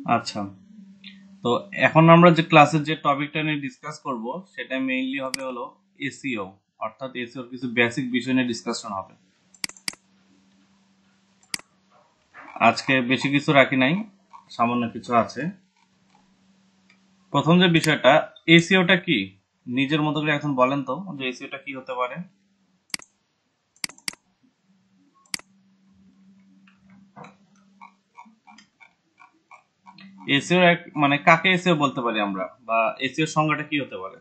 আচ্ছা, তো এখন আমরা যে ক্লাসের যে টপিকটা নিয়ে ডিসকাস করব সেটা মেইনলি হবে হলো এসইও, অর্থাৎ এসইওর কিছু বেসিক বিষয় নিয়ে ডিসকাশন হবে। আজকে বেশি কিছু রাখি নাই, সামান্য কিছু আছে। প্রথম যে বিষয়টা, এসইওটা কি নিজের মতো করে এখন বলেন তো যে এসইওটা কি হতে পারে। এসইও মানে কাকে এসইও বলতে পারি আমরা, বা এসইও সংজ্ঞাটা কি হতে পারে?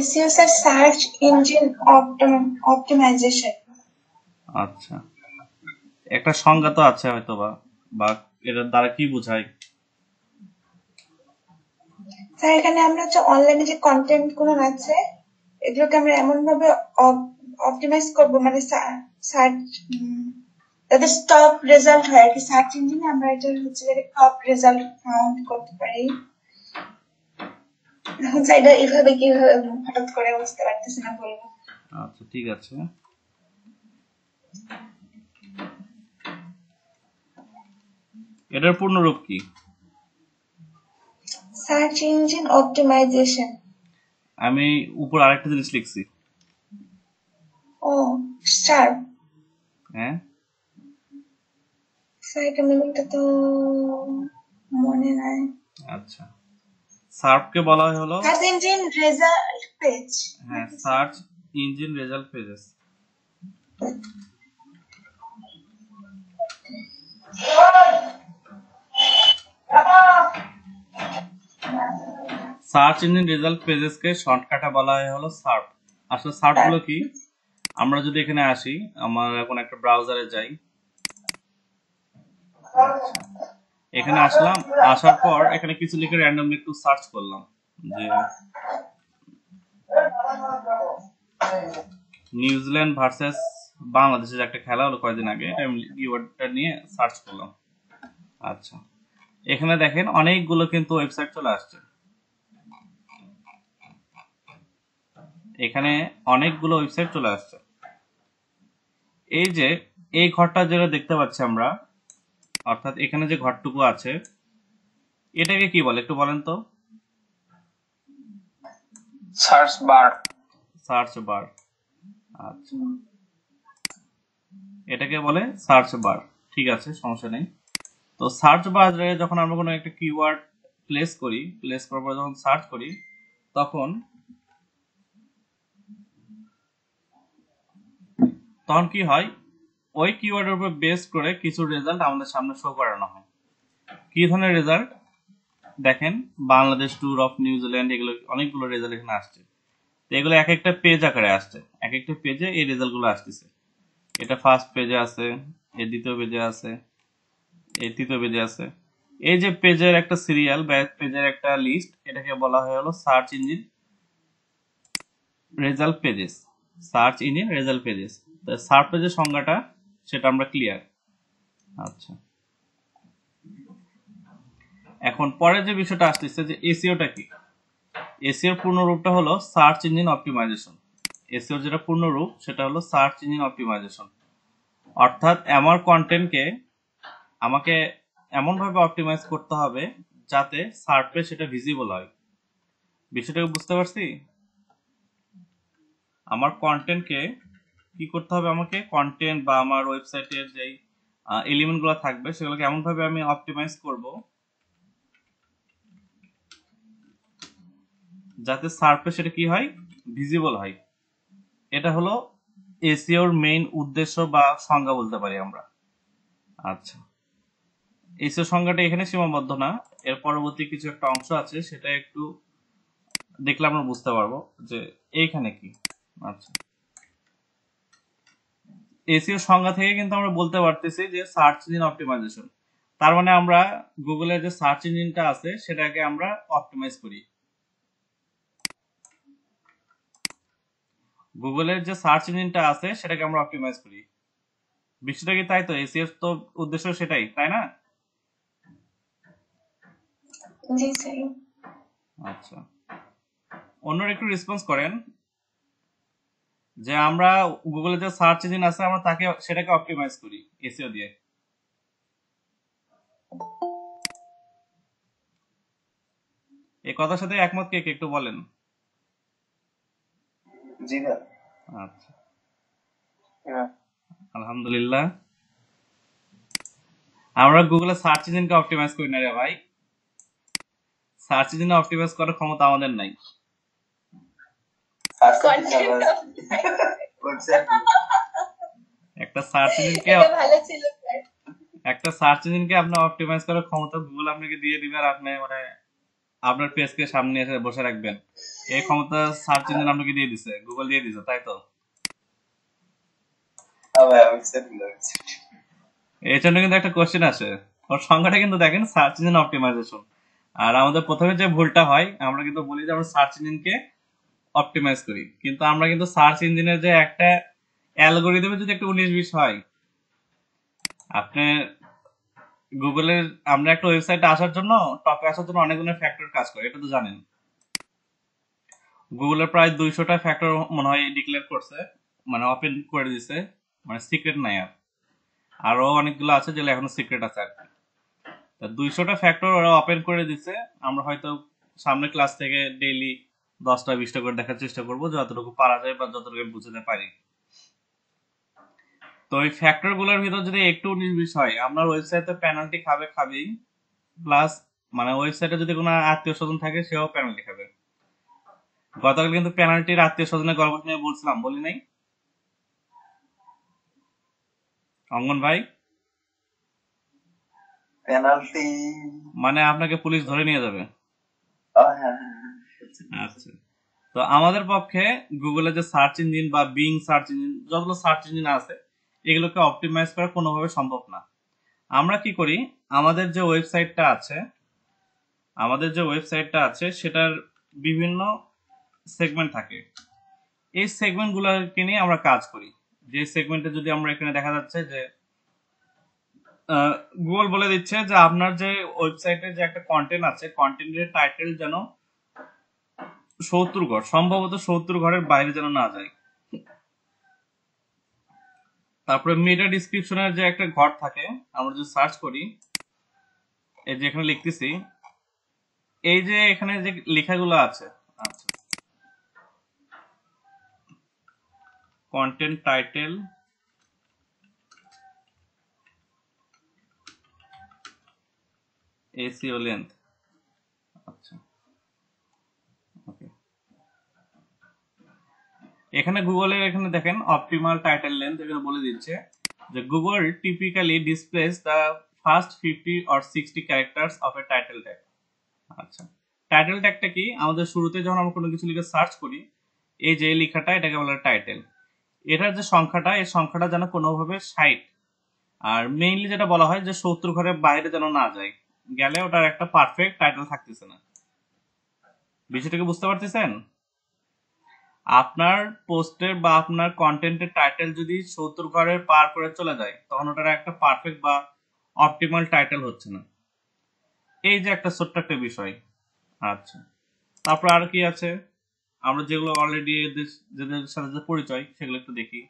SEO sir search engine optimization. আচ্ছা, একটা সংজ্ঞা তো আছে হয়তো বা এটার দ্বারা কি বোঝায়? স্যার এখানে আমরা হচ্ছে অনলাইনে যে কন্টেন্ট গুলো আছে এগুলোকে আমরা এমন ভাবে অপটিমাইজ করবো মানে সার্চ যাতে টপ রেজাল্ট হয় আর কি, সার্চ ইঞ্জিনে আমরা এটা হচ্ছে যাতে টপ রেজাল্ট ফাউন্ড করতে পারি। এখন স্যার এইভাবে কিভাবে হঠাৎ করে বুঝতে পারতেছি না বলবো। আচ্ছা, ঠিক আছে। এটার পূর্ণরূপ কি? Search engine optimization. আমি উপর আরেকটা জিনিস লিখছি। ও স্টার। হ্যাঁ, স্যার এটা মিনিংটা তো মনে নাই। আচ্ছা, সার্ফকে বলা হয় হলো, সার্চ ইঞ্জিন রেজাল্ট পেজ। হ্যাঁ, search engine result pages. Search engine result পেজেসকে শর্টকাটে বলা হয় হলো সার্ফ। আসলে সার্ফ গুলো কি? আমরা যদি এখানে আসি, আমার এখন একটা ব্রাউজারে যাই, এখানে আসলাম, আসার পর এখানে কিছু লিখে র্যান্ডমলি একটু সার্চ করলাম যে নিউজিল্যান্ড ভার্সেস বাংলাদেশের একটা খেলা হলো কয়েকদিন আগে, এটা আমি কিওয়ার্ডটা নিয়ে সার্চ করলাম। আচ্ছা, এখানে দেখেন অনেকগুলো কিন্তু ওয়েবসাইট চলে আসছে। এখানে অনেকগুলো ওয়েবসাইট চলে আসছে। এই যে এই ঘরটা যেটা দেখতে পাচ্ছি আমরা, অর্থাৎ এখানে যে ঘরটুকু আছে এটাকে কি বলে একটু বলেন তো? Search bar. Search bar. আচ্ছা, এটাকে বলে সার্চ বার। ঠিক আছে, সমস্যা নেই। তো সার্চ বারে যখন আমরা কোনো একটা কিওয়ার্ড প্লেস করি, প্লেস করার পর যখন সার্চ করি, তখন তখন কি হয়, ওই কিওয়ার্ডের উপর বেস করে কিছু রেজাল্ট আমাদের সামনে শো করানো হয়। কি ধরনের রেজাল্ট? দেখেন, বাংলাদেশ ট্যুর অফ নিউজিল্যান্ড, এগুলো অনেকগুলো রেজাল্ট এখানে আসছে। তো এগুলো এক একটা পেজ আকারে আসছে, এক একটা পেজে এই রেজাল্ট গুলো আসতেছে। এটা ফার্স্ট পেজে আছে, এই দ্বিতীয় পেজে আছে, এই তৃতীয় পেজে আছে। এই যে পেজের একটা সিরিয়াল বা পেজের একটা লিস্ট, এটাকে বলা হয় হলো search engine result pages. Search engine result pages. Search পেজের সংজ্ঞাটা সেটা আমরা ক্লিয়ার। আচ্ছা, এখন পরে যে বিষয়টা আসতেছে যে এসইওটা কি। এসইওর পূর্ণ রূপটা হলো সার্চ ইঞ্জিন অপটিমাইজেশন। এসইওর যেটা পূর্ণ রূপ সেটা হলো সার্চ ইঞ্জিন অপটিমাইজেশন। অর্থাৎ আমার কন্টেন্টকে আমাকে এমনভাবে অপটিমাইজ করতে হবে যাতে সার্চে সেটা ভিজিবল হয়। বিষয়টা বুঝতে পারছি? আমার কন্টেন্টকে কি করতে হবে, আমাকে কন্টেন্ট বা আমার ওয়েবসাইটের যেই এলিমেন্ট গুলো থাকবে সেগুলোকে এমন ভাবে আমি অপটিমাইজ করব যাতে সার্চে সেটা কি হয়, ভিজিবল হয়। এটা হলো এসইওর মেইন উদ্দেশ্য বা সংজ্ঞা বলতে পারি আমরা। আচ্ছা, এসইও সংজ্ঞাটা এখানে সীমাবদ্ধ না, এর পরবর্তী কিছু একটা অংশ আছে, সেটা একটু দেখলে আমরা বুঝতে পারবো যে এইখানে কি। আচ্ছা, এসইও সংজ্ঞা থেকে কিন্তু আমরা বলতে পারতেছি যে সার্চ ইঞ্জিন অপটিমাইজেশন, তার মানে আমরা গুগলের যে সার্চ ইঞ্জিনটা আছে সেটাকে আমরা অপটিমাইজ করি। গুগলের যে সার্চ ইঞ্জিনটা আছে সেটাকে আমরা অপটিমাইজ করি। বিষয়টা কি তাই তো? এসইও তো উদ্দেশ্য সেটাই, তাই না? জি স্যার। আচ্ছা, অন্যরা একটু রেসপন্স করেন। যে আমরা গুগলে যে সার্চ ইঞ্জিন আছে আমরা সেটাকে অপটিমাইজ করি এসইও দিয়ে। এই কথার সাথে একমত কে কে একটু বলেন। জি না। আচ্ছা, আলহামদুলিল্লাহ। আমরা গুগলে সার্চ ইঞ্জিনকে অপটিমাইজ করি না রে ভাই, সার্চ ইঞ্জিন অপটিমাইজ করার ক্ষমতা আমাদের নাই। একটা সার্চ ইঞ্জিনকে ভালো ছিল স্যার। একটা সার্চ ইঞ্জিনকে আপনি অপটিমাইজ করার ক্ষমতা গুগল আপনাকে দিয়ে দিবে, আর আপনি মানে আপনার পেজকে সামনে এসে বসে রাখবেন, এই ক্ষমতা সার্চ ইঞ্জিন আপনাকে দিয়ে দিছে, গুগল দিয়ে দিছে, তাই তো? এই জন্য কিন্তু একটা কোশ্চেন আসে, ওর সংজ্ঞাটা কিন্তু দেখেন সার্চ ইঞ্জিন অপটিমাইজেশন। আর আমাদের প্রথমে যে ভুলটা হয় আমরা কিন্তু বলি যে আমরা সার্চ ইঞ্জিনকে অপটিমাইজ করি, কিন্তু আমরা কিন্তু সার্চ ইঞ্জিনের যে একটা অ্যালগোরিদমে যদি একটা 19-20 হয়, আপনি গুগলের আমরা একটা ওয়েবসাইটে আসার জন্য, টপে আসার জন্য অনেক ধরনের ফ্যাক্টর কাজ করে, এটা তো জানেন। গুগলের প্রায় 200টা ফ্যাক্টর মনে হয় ডিক্লেয়ার করছে, মানে ওপেন করে দিছে, মানে সিক্রেট নাই আর, আরো অনেকগুলো আছে যেগুলো এখনো সিক্রেট আছে আর কি। তা 200টা ফ্যাক্টর ওরা ওপেন করে দিছে, আমরা হয়তো সামনে ক্লাস থেকে ডেইলি 10টা 20টা করে দেখার চেষ্টা করবো, যতটুকু পারা যায় বা যতটুকু বুঝতে পারি। তো ওই ফ্যাক্টর গুলোর ভিতর যদি একটু 19-20 হয়, আপনার ওয়েবসাইটে পেনাল্টি খাবেই, প্লাস মানে ওয়েবসাইটে যদি কোনো আত্মীয় স্বজন থাকে সেও পেনাল্টি খাবে। গতকাল কিন্তু পেনাল্টির আত্মীয় স্বজনের গল্প নিয়ে বলছিলাম, বলি নাই অঙ্গন ভাই? পেনাল্টি মানে আপনাকে পুলিশ ধরে নিয়ে যাবে। আচ্ছা, তো আমাদের পক্ষে গুগলে যে সার্চ ইঞ্জিন বা বিং সার্চ ইঞ্জিন, যতগুলো সার্চ ইঞ্জিন আছে, এগুলোকে অপটিমাইজ করা কোনোভাবে সম্ভব না। আমরা কি করি, আমাদের যে ওয়েবসাইটটা আছে সেটার বিভিন্ন সেগমেন্ট থাকে, এই সেগমেন্ট গুলোকে নিয়ে আমরা কাজ করি। যে সেগমেন্টে যদি আমরা এখানে দেখা যাচ্ছে যে গুগল বলে দিচ্ছে যে আপনার যে ওয়েবসাইটে যে একটা কন্টেন্ট আছে, কন্টেন্টের টাইটেল যেন 70 ঘর, সম্ভবত 70 ঘরের বাইরে যেন না যায়। তারপরে মেটা ডিসক্রিপশনের যে একটা ঘর থাকে, আমরা যদি সার্চ করি, এই যে এখানে লিখতেছি, এই যে এখানে যে লেখাগুলো আছে, আচ্ছা, কন্টেন্ট টাইটেল, এসইও লেন্থ, আচ্ছা ওকে, এখানে গুগলের এখানে দেখেন অপটিমাল টাইটেল লেন্থ এখানে বলে দিচ্ছে যে Google typically displace the first 50 or 60 characters of A title tag. আচ্ছা, টাইটেল ট্যাগটা কি? আমাদের শুরুতে যখন আমরা কোনো কিছু লিখে সার্চ করি, এই যে লেখাটা এটাকে বলে টাইটেল, এটার যে সংখ্যাটা, এই সংখ্যাটা যেন কোনোভাবে 60, আর মেইনলি যেটা বলা হয় যে 70 ঘরের বাইরে যেন না যায়, গেলে ওটার একটা পারফেক্ট টাইটেল থাকতেছে না। বিষয়টাকে বুঝতে পারতেছেন? আপনার পোস্টের বা আপনার কন্টেন্টের টাইটেল যদি 70 ঘরের পার করে চলে যায়, তখন ওটার একটা পারফেক্ট বা অপটিমাল টাইটেল হচ্ছে না। এই যে একটা ছোট্ট একটা বিষয়। আচ্ছা, তারপর আর কি আছে, আমরা যেগুলো অলরেডি যাদের সাথে যে পরিচয় সেগুলো একটু দেখি।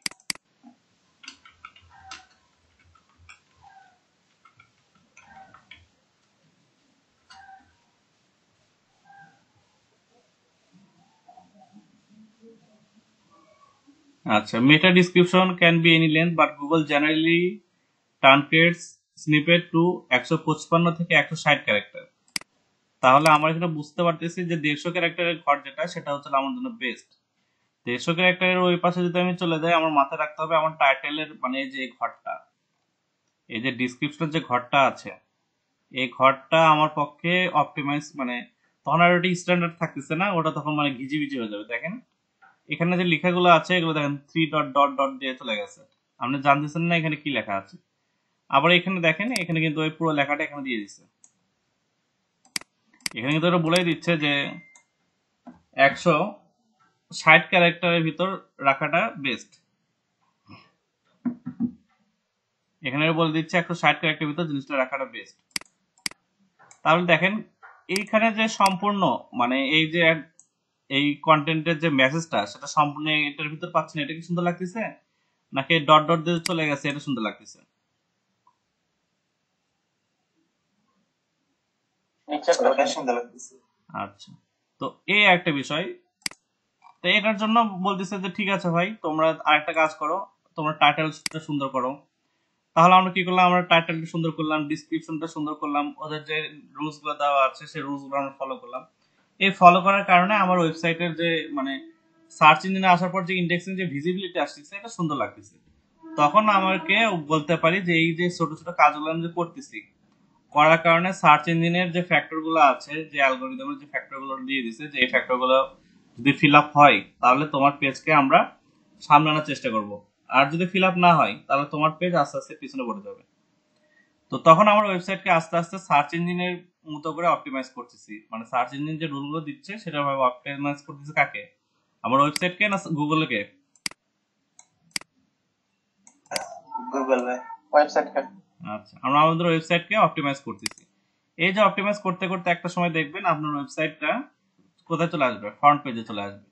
আচ্ছা, meta description can be any length but Google generally truncates snippet to 155 থেকে 160 ক্যারেক্টার। তাহলে আমরা এখানে বুঝতে পারতেছি যে 150 ক্যারেক্টারের ঘর যেটা, সেটা হচ্ছে আমার জন্য বেস্ট। 150 ক্যারেক্টারের ওই পাশে যদি আমি চলে যাই, আমার মাথায় রাখতে হবে আমার টাইটেলের মানে এই যে ঘরটা, এই যে ডিসক্রিপশনের যে ঘরটা আছে, এই ঘরটা আমার পক্ষে অপটিমাইজ, মানে তখন আর ওটা স্ট্যান্ডার্ড থাকতেছে না, ওটা তখন মানে ঘিজিবিজি হয়ে যাবে। দেখেন এখানে যে লেখাগুলো আছে এগুলো দেখেন 3 ডট ডট ডট দিয়ে চলে গেছে, আপনি জানতেছেন না এখানে কি লেখা আছে। আবার এখানে দেখেন, এখানে কিন্তু ওই পুরো লেখাটা এখানে দিয়ে দিচ্ছে, এখানে কিন্তু ওরা বলেই দিচ্ছে যে 160 ক্যারেক্টারের ভিতর রাখাটা বেস্ট। এখানে বলে দিচ্ছে 160 ক্যারেক্টারের ভিতর জিনিসটা রাখাটা বেস্ট। তাহলে দেখেন এইখানে যে সম্পূর্ণ মানে এই যে এই কন্টেন্টের যে মেসেজটা সেটা সম্পূর্ণ এটার ভিতর পাচ্ছেন, এটা কি সুন্দর লাগতেছে, নাকি ডট ডট দিয়ে চলে গেছে এটা সুন্দর লাগতেছে? সুন্দর লাগতেছে। আচ্ছা, তো এই একটা বিষয়। তো এটার জন্য বলতেছে যে ঠিক আছে ভাই, তোমরা আরেকটা কাজ করো, তোমরা টাইটেলটা সুন্দর করো। তাহলে আমরা কি করলাম, আমরা টাইটেলটা সুন্দর করলাম, ডিসক্রিপশনটা সুন্দর করলাম, ওদের যে রুলস গুলো দেওয়া আছে সেই রুলস গুলো আমরা ফলো করলাম। এই ফলো করার কারণে আমার ওয়েবসাইটের যে মানে সার্চ ইঞ্জিনে আসার পর যে ইন্ডেক্সিং যে ভিজিবিলিটি আসতেছে এটা সুন্দর লাগতেছে। তখন আমাকে বলতে পারি যে এই যে ছোট ছোট কাজগুলো আমি যে করতেছি, করার কারণে সার্চ ইঞ্জিনের যে ফ্যাক্টর গুলো আছে, যে অ্যালগোরিদমের যে ফ্যাক্টর গুলো দিয়ে দিছে, যে এই ফ্যাক্টর গুলো যদি ফিল আপ হয় তাহলে তোমার পেজকে আমরা সামনে আনার চেষ্টা করব। আর যদি ফিল আপ না হয় তাহলে তোমার পেজ আস্তে আস্তে পিছনে পড়ে যাবে। তো তখন আমার ওয়েবসাইটকে আস্তে আস্তে সার্চ ইঞ্জিনের মতো করে অপটিমাইজ করতেছি, মানে সার্চ ইঞ্জিন যে রুলগুলো দিচ্ছে সেটা ভাবে অপটিমাইজ করতেছি কাকে, আমার ওয়েবসাইটকে না গুগলকে? Google website. আচ্ছা, আমরা আমাদের ওয়েবসাইটকে অপটিমাইজ করতেছি। এই যে অপটিমাইজ করতে করতে একটা সময় দেখবেন আপনার ওয়েবসাইটটা কোথায় চলে আসবে, ফ্রন্ট পেজে চলে আসবে।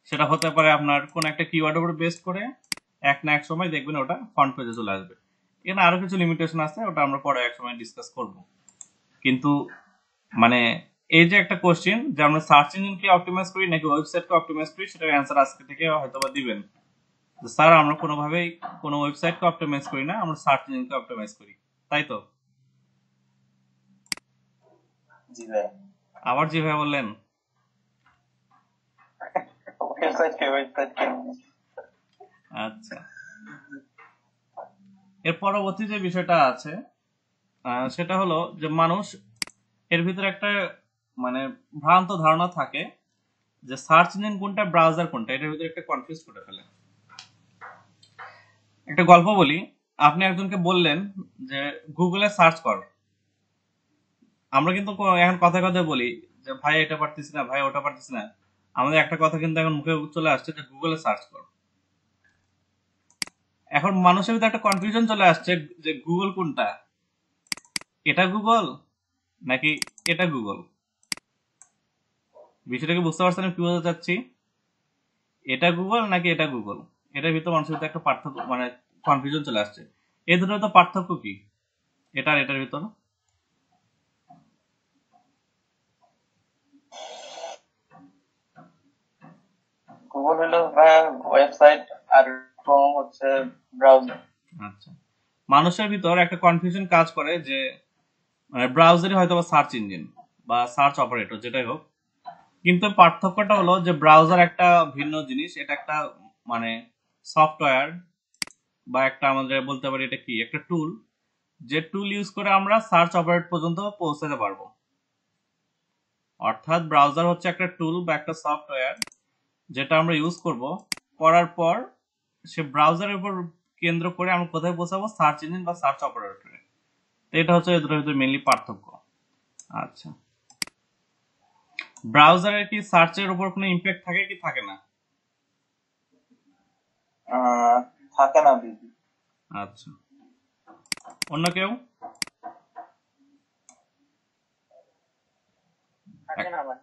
সেটা হতে পারে আপনার কোন একটা কিওয়ার্ড উপর বেস করে, এক না এক সময় দেখবেন ওটা ফ্রন্ট পেজে চলে আসবে। এখানে আরো কিছু লিমিটেশন আছে, ওটা আমরা পরে এক সময় ডিসকাস করব। কিন্তু মানে এই যে একটা কোশ্চেন যে আমরা সার্চ ইঞ্জিনকে অপটিমাইজ করি নাকি ওয়েবসাইটকে অপটিমাইজ করি, সেটার অ্যান্সার আজকে থেকে হয়তোবা দিবেন। স্যার আমরা কোনোভাবেই কোনো ওয়েবসাইটকে অপটিমাইজ করি না, আমরা সার্চ ইঞ্জিনকে অপটিমাইজ করি, তাই তো? জি ভাই। আবার যেভাবে বললেন। আচ্ছা, এর পরবর্তী যে বিষয়টা আছে সেটা হলো যে মানুষ এর ভিতরে একটা মানে ভ্রান্ত ধারণা থাকে যে সার্চ ইঞ্জিন কোনটা ব্রাউজার কোনটা, এটার ভিতরে একটা কনফিউজ করে ফেলে। একটা গল্প বলি। আপনি একজনকে বললেন যে গুগলে সার্চ কর। আমরা কিন্তু এখন কথায় কথায় বলি যে ভাই এটা পারতেছি না, ভাই ওটা পারতেছি না। আমাদের একটা কথা কিন্তু এখন মুখে চলে আসছে যে গুগলে সার্চ কর। এখন মানুষের ভিতরে একটা কনফিউশন চলে আসছে যে গুগল কোনটা, এটা গুগল নাকি এটা গুগল। বিষয়টাকে বুঝতে পারছেন আমি কি বলতে চাচ্ছি? এটা গুগল নাকি এটা গুগল, এটার ভিতর মানুষের ভিতরে একটা পার্থক্য মানে কনফিউশন চলে আসছে। এই দুটোর তো পার্থক্য কি, এটা আর এটার ভিতর? গুগল হলো ওয়েবসাইট আর ক্রোম হচ্ছে ব্রাউজার। আচ্ছা, মানুষের ভিতর একটা কনফিউশন কাজ করে যে মানে ব্রাউজারই হয়তো বা সার্চ ইঞ্জিন বা সার্চ অপারেটর যেটাই হোক, কিন্তু পার্থক্যটা হলো যে ব্রাউজার একটা ভিন্ন জিনিস, এটা একটা মানে সফটওয়্যার বা একটা আমাদের বলতে পারি এটা কি একটা টুল, যে টুল ইউজ করে আমরা সার্চ অপারেট পর্যন্ত পৌঁছাতে পারবো। অর্থাৎ ব্রাউজার হচ্ছে একটা টুল বা একটা সফটওয়্যার যেটা আমরা ইউজ করব, করার পর সে ব্রাউজারের উপর কেন্দ্র করে আমরা কোথায় পৌঁছাবো, সার্চ ইঞ্জিন বা সার্চ অপারেটরে। তো এটা হচ্ছে এদের ভিতরে মেইনলি পার্থক্য। আচ্ছা, ব্রাউজারের কি সার্চের উপর কোনো ইমপ্যাক্ট থাকে কি থাকে না? থাকে না দিদি। আচ্ছা, অন্য কেউ? থাকে না ভাই।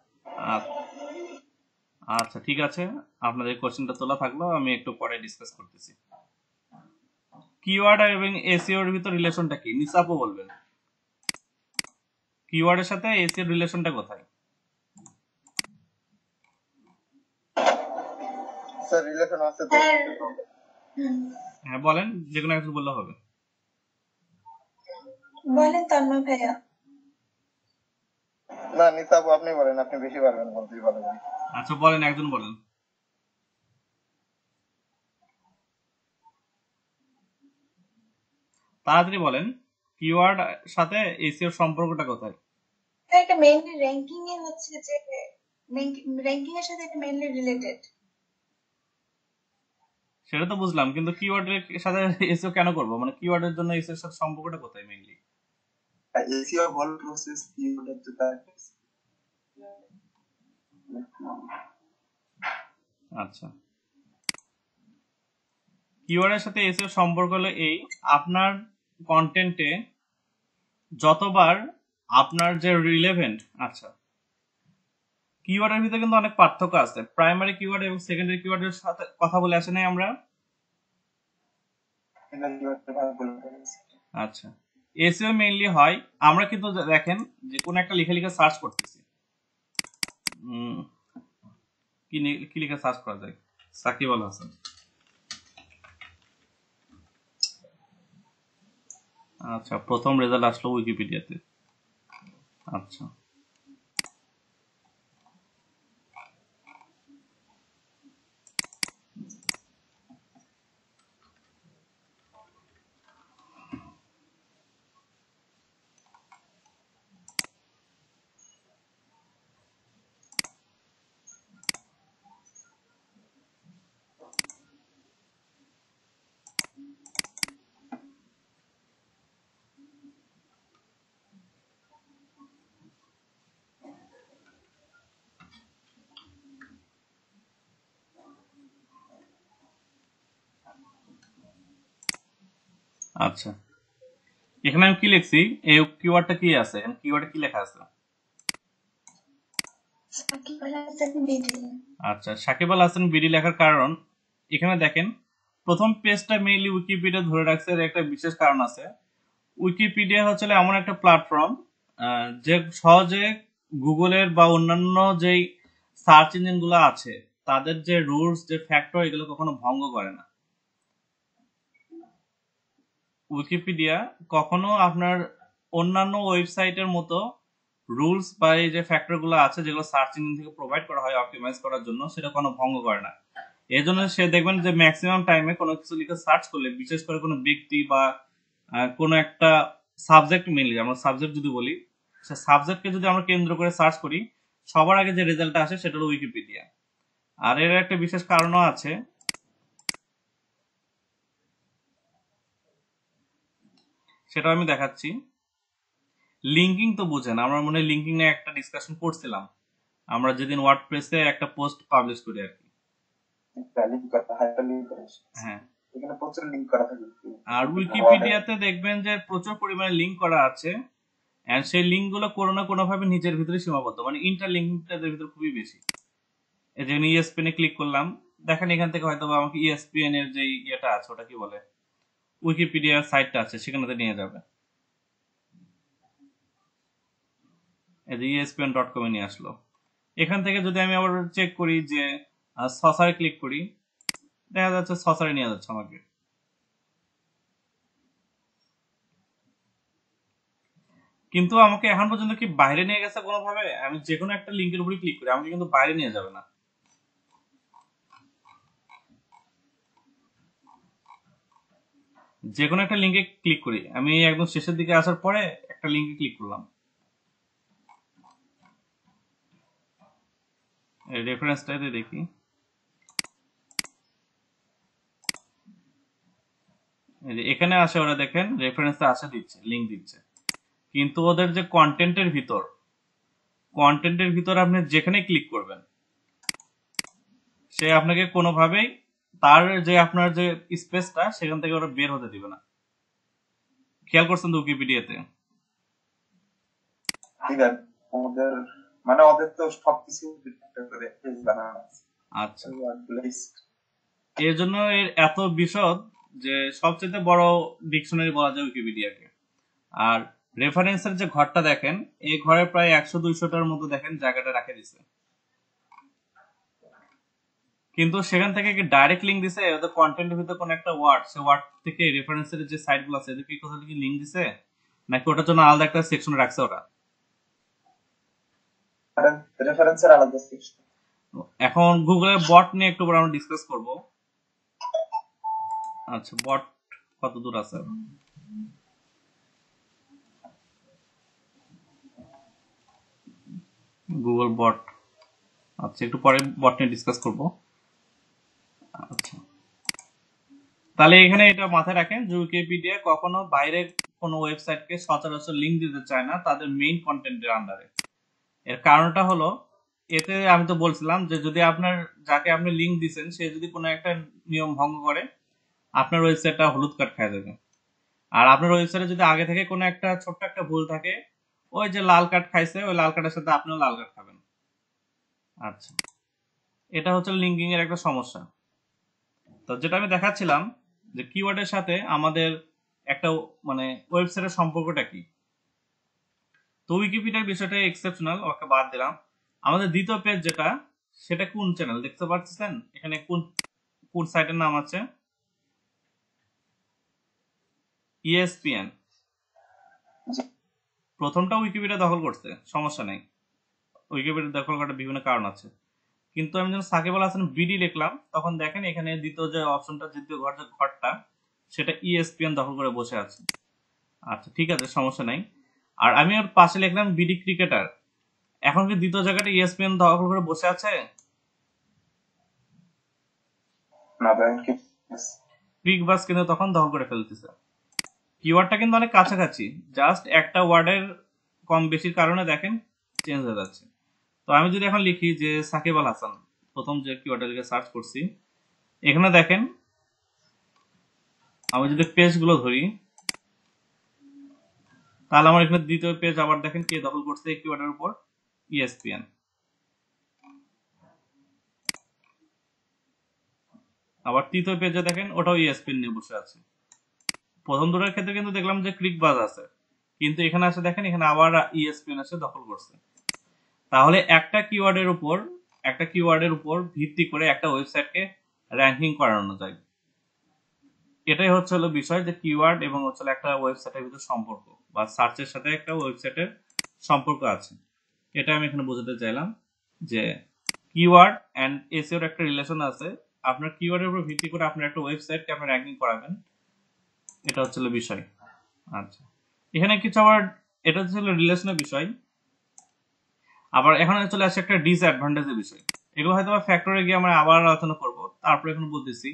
আচ্ছা, আচ্ছা ঠিক আছে, আপনাদের কোশ্চেনটা তোলা থাকলো, আমি একটু পরে ডিসকাস করতেছি। কিওয়ার্ড এবং এসইও এর ভিতর রিলেশনটা কি, নিসাপও বলবেন। কিওয়ার্ডের সাথে এসইও এর রিলেশনটা কোথায়? স্যার রিলেশন আছে তো। স্যার হ্যাঁ বলেন, যে কোনো একজন বললে হবে। বলেন তন্ময় ভাইয়া। না নিসাবু আপনি বলেন, আপনি বেশি পারবেন বলতে, ভালো বলেন। আচ্ছা বলেন, একজন বলেন। তাড়াতাড়ি বলেন, কিওয়ার্ড সাথে এসইও সম্পর্কটা কোথায়? স্যার এটা মেইনলি র্যাঙ্কিং এ হচ্ছে যে র্যাঙ্কিং এর সাথে এটা মেইনলি রিলেটেড। সেটা তো বুঝলাম, কিন্তু কিওয়ার্ডের সাথে এসইও কেন করবো, মানে কিওয়ার্ডের জন্য এসইও এর সাথে সম্পর্কটা কোথায় mainly? SEO whole process keyword হচ্ছে তার। আচ্ছা, কিওয়ার্ডের সাথে এসইও সম্পর্ক হলো এই, আপনার কন্টেন্টে যতবার আপনার যে রিলেভেন্ট, আচ্ছা কিওয়ার্ডের ভিতরে কিন্তু অনেক পার্থক্য আছে। প্রাইমারি কিওয়ার্ড এবং সেকেন্ডারি কিওয়ার্ডের সাথে কথা বলে আসে নাই আমরা? আচ্ছা, এসইও মেইনলি হয়, আমরা কিন্তু দেখেন যে কোন একটা লিখে সার্চ করতেছি, কি লিখে সার্চ করা যায়? সাকিব আল হাসান। আচ্ছা, প্রথম রেজাল্ট আসলো উইকিপিডিয়াতে। আচ্ছা, আচ্ছা, এখানে আমি কি লিখছি? এই কিওয়ার্ডটা কি আছে? কিওয়ার্ডে কি লেখা আছে? সাকিব আল হাসান বিডি। আচ্ছা, সাকিব আল হাসান বিডি লেখার কারণ এখানে দেখেন প্রথম পেজটা মেইনলি উইকিপিডিয়া ধরে রাখছে, এর একটা বিশেষ কারণ আছে। উইকিপিডিয়া হচ্ছে এমন একটা প্ল্যাটফর্ম যে সহজে গুগলের বা অন্যান্য যেই সার্চ ইঞ্জিন গুলো আছে তাদের যে রুলস, যে ফ্যাক্টর, এগুলো কখনো ভঙ্গ করে না। উইকিপিডিয়া কখনো আপনার অন্যান্য ওয়েবসাইটের মতো রুলস বা এই যে ফ্যাক্টর গুলো আছে যেগুলো সার্চ ইঞ্জিন থেকে প্রোভাইড করা হয় অপটিমাইজ করার জন্য, সেটা কোনো ভঙ্গ করে না। এই জন্য সে দেখবেন যে ম্যাক্সিমাম টাইমে কোনো কিছু লিখে সার্চ করলে, বিশেষ করে কোনো ব্যক্তি বা কোনো একটা সাবজেক্ট, মেনলি আমরা সাবজেক্ট যদি বলি, সে সাবজেক্টকে যদি আমরা কেন্দ্র করে সার্চ করি, সবার আগে যে রেজাল্টটা আসে সেটা হলো উইকিপিডিয়া। আর এর একটা বিশেষ কারণও আছে, সেটা আমি দেখাচ্ছি। লিঙ্কিং তো বুঝেন, আমরা মনে হয় লিঙ্কিং নিয়ে একটা ডিসকাশন করছিলাম আমরা যেদিন ওয়ার্ডপ্রেসে একটা পোস্ট পাবলিশ করি আর কি। হ্যাঁ, এখানে প্রচুর লিংক করা থাকে। আর উইকিপিডিয়াতে দেখবেন যে প্রচুর পরিমাণে লিঙ্ক করা আছে, এন্ড সেই লিঙ্ক গুলো কোনো না কোনো ভাবে নিজের ভিতরে সীমাবদ্ধ, মানে ইন্টারলিঙ্কটা এদের ভিতরে খুবই বেশি। এই যে ইএসপিএন এ ক্লিক করলাম, দেখেন এখান থেকে হয়তো আমাকে ইএসপিএন এর যে ইয়েটা আছে, ওটা কি বলে, উইকিপিডিয়ার সাইটটা আছে, সেখানে নিয়ে যাবে। এই যে espn.com এ নিয়ে আসলো। এখান থেকে যদি আমি আবার চেক করি যে সসারে ক্লিক করি, দেখা যাচ্ছে সসারে নিয়ে যাচ্ছে আমাকে। কিন্তু আমাকে এখন পর্যন্ত কি বাইরে নিয়ে গেছে কোনোভাবে? আমি যে কোনো একটা লিঙ্কের উপরে ক্লিক করি, আমাকে কিন্তু বাইরে নিয়ে যাবে না। যে কোনো একটা লিঙ্কে ক্লিক করি, আমি একদম শেষের দিকে আসার পরে একটা লিঙ্কে ক্লিক করলাম, রেফারেন্সটাতে দেখি, এখানে আসে ওরা, দেখেন রেফারেন্সে আসে দিচ্ছে, লিঙ্ক দিচ্ছে, কিন্তু ওদের যে কন্টেন্টের ভিতর আপনি যেখানে ক্লিক করবেন সে আপনাকে কোনোভাবেই তার যে আপনার যে স্পেসটা সেখান থেকে ওরা বের হতে দিবে না। খেয়াল করছেন তো উইকিপিডিয়াতে? ওদের মানে ওদের তো সবকিছু করে বানানো আছে। আচ্ছা, এর জন্য এর এত বিশদ যে সবচেয়ে বড় ডিকশনারি বলা যায় উইকিপিডিয়াকে। আর রেফারেন্সের যে ঘরটা দেখেন, এই ঘরে প্রায় 100-200টার মতো দেখেন জায়গাটা রাখে দিছে, কিন্তু সেখান থেকে কি ডাইরেক্ট লিঙ্ক দিছে? ওদের কন্টেন্টের ভিতরে কোন একটা ওয়ার্ড, সে ওয়ার্ড থেকে রেফারেন্সের যে সাইটগুলো আছে এদেরকে কোথাও কি লিঙ্ক দিছে, নাকি ওটার জন্য আলাদা একটা সেকশন রাখছে ওরা? রেফারেন্সের আলাদা সেকশন। এখন গুগলের বট নিয়ে একটু পরে আমরা ডিসকাস করব। আচ্ছা, বট কত দূর আছে? গুগল বট, আচ্ছা একটু পরে বট নিয়ে ডিসকাস করব। আচ্ছা, তাহলে এখানে এটা মাথায় রাখেন যে উইকিপিডিয়া কখনো বাইরে কোনো ওয়েবসাইটকে সচরাচর লিঙ্ক দিতে চায় না তাদের মেইন কন্টেন্টের আন্ডারে। এর কারণটা হলো, এতে আমি তো বলছিলাম যে যদি আপনার যাকে আপনি লিঙ্ক দিচ্ছেন সে যদি কোনো একটা নিয়ম ভঙ্গ করে, আপনার ওয়েবসাইটটা হলুদ কার্ড খায় যাবে। আর আপনার ওয়েবসাইটে যদি আগে থেকে কোনো একটা ছোট্ট একটা ভুল থাকে, ওই যে লাল কার্ড খাইছে, ওই লাল কার্ডের সাথে আপনিও লাল কার্ড খাবেন। আচ্ছা, এটা হচ্ছে লিঙ্কিং এর একটা সমস্যা। তো যেটা আমি দেখাচ্ছিলাম যে কিওয়ার্ডের সাথে আমাদের একটা মানে ওয়েবসাইটের সম্পর্কটা কি। তো উইকিপিডিয়ার বিষয়টা এক্সেপশনাল, ওকে বাদ দিলাম। আমাদের দ্বিতীয় পেজ যেটা, সেটা কোন চ্যানেল দেখতে পাচ্ছেন এখানে, কোন কোন সাইটের নাম আছে, ESPN। প্রথমটা উইকিপিডিয়া দখল করছে, সমস্যা নেই, উইকিপিডিয়া দখল করার বিভিন্ন কারণ আছে। কিন্তু আমি যখন সাকিব আল হাসান বিডি লিখলাম, তখন দেখেন এখানে দ্বিতীয় যে অপশনটা, দ্বিতীয় ঘরটা, সেটা ESPN দখল করে বসে আছে। আচ্ছা ঠিক আছে, সমস্যা নাই। আর আমি ওর পাশে লিখলাম বিডি ক্রিকেটার, এখন কি দ্বিতীয় জায়গাটা ESPN দখল করে বসে আছে? না ব্যাংক ক্রিক বাস কিন্তু তখন দখল করে ফেলতেছে। কিওয়ার্ডটা কিন্তু অনেক কাছাকাছি, জাস্ট একটা ওয়ার্ডের কম বেশির কারণে দেখেন চেঞ্জ হয়ে যাচ্ছে। তো আমি যদি এখন লিখি যে সাকিব আল হাসান, প্রথম যে কিওয়ার্ডটা লিখে সার্চ করছি, এখানে দেখেন আমি যদি পেজগুলো ধরি, তাহলে আমার এখানে দ্বিতীয় পেজ আবার দেখেন কে দখল করছে এই কিওয়ার্ডের উপর, ESPN। আবার তৃতীয় পেজে দেখেন ওটাও ESPN নিয়ে বসে আছে। প্রথম দুটোর ক্ষেত্রে কিন্তু দেখলাম যে ক্লিক বাজ আছে, কিন্তু এখানে আসে দেখেন এখানে আবার ESPN এসে দখল করছে। তাহলে একটা কিওয়ার্ডের উপর ভিত্তি করে একটা ওয়েবসাইটকে র্যাঙ্কিং করানো যায়। এটাই হচ্ছে হলো বিষয়, যে কিওয়ার্ড এবং হচ্ছে একটা ওয়েবসাইটের ভিতরে সম্পর্ক, বা সার্চের সাথে একটা ওয়েবসাইটের সম্পর্ক আছে। এটা আমি এখানে বোঝাতে চাইলাম যে কিওয়ার্ড এন্ড এসইওর একটা রিলেশন আছে। আপনার কিওয়ার্ডের উপর ভিত্তি করে আপনার একটা ওয়েবসাইটকে আপনি র্যাঙ্কিং করাবেন, এটা হচ্ছে বিষয়। আচ্ছা, এখানে কিছু আবার, এটা হচ্ছে রিলেশনের বিষয়। আবার এখানে চলে আসে একটা ডিসঅ্যাডভান্টেজের বিষয়। এগুলো হয়তো ফ্যাক্টরে গিয়ে আমরা আবার আলোচনা করব। তারপরে এখন বলতেছি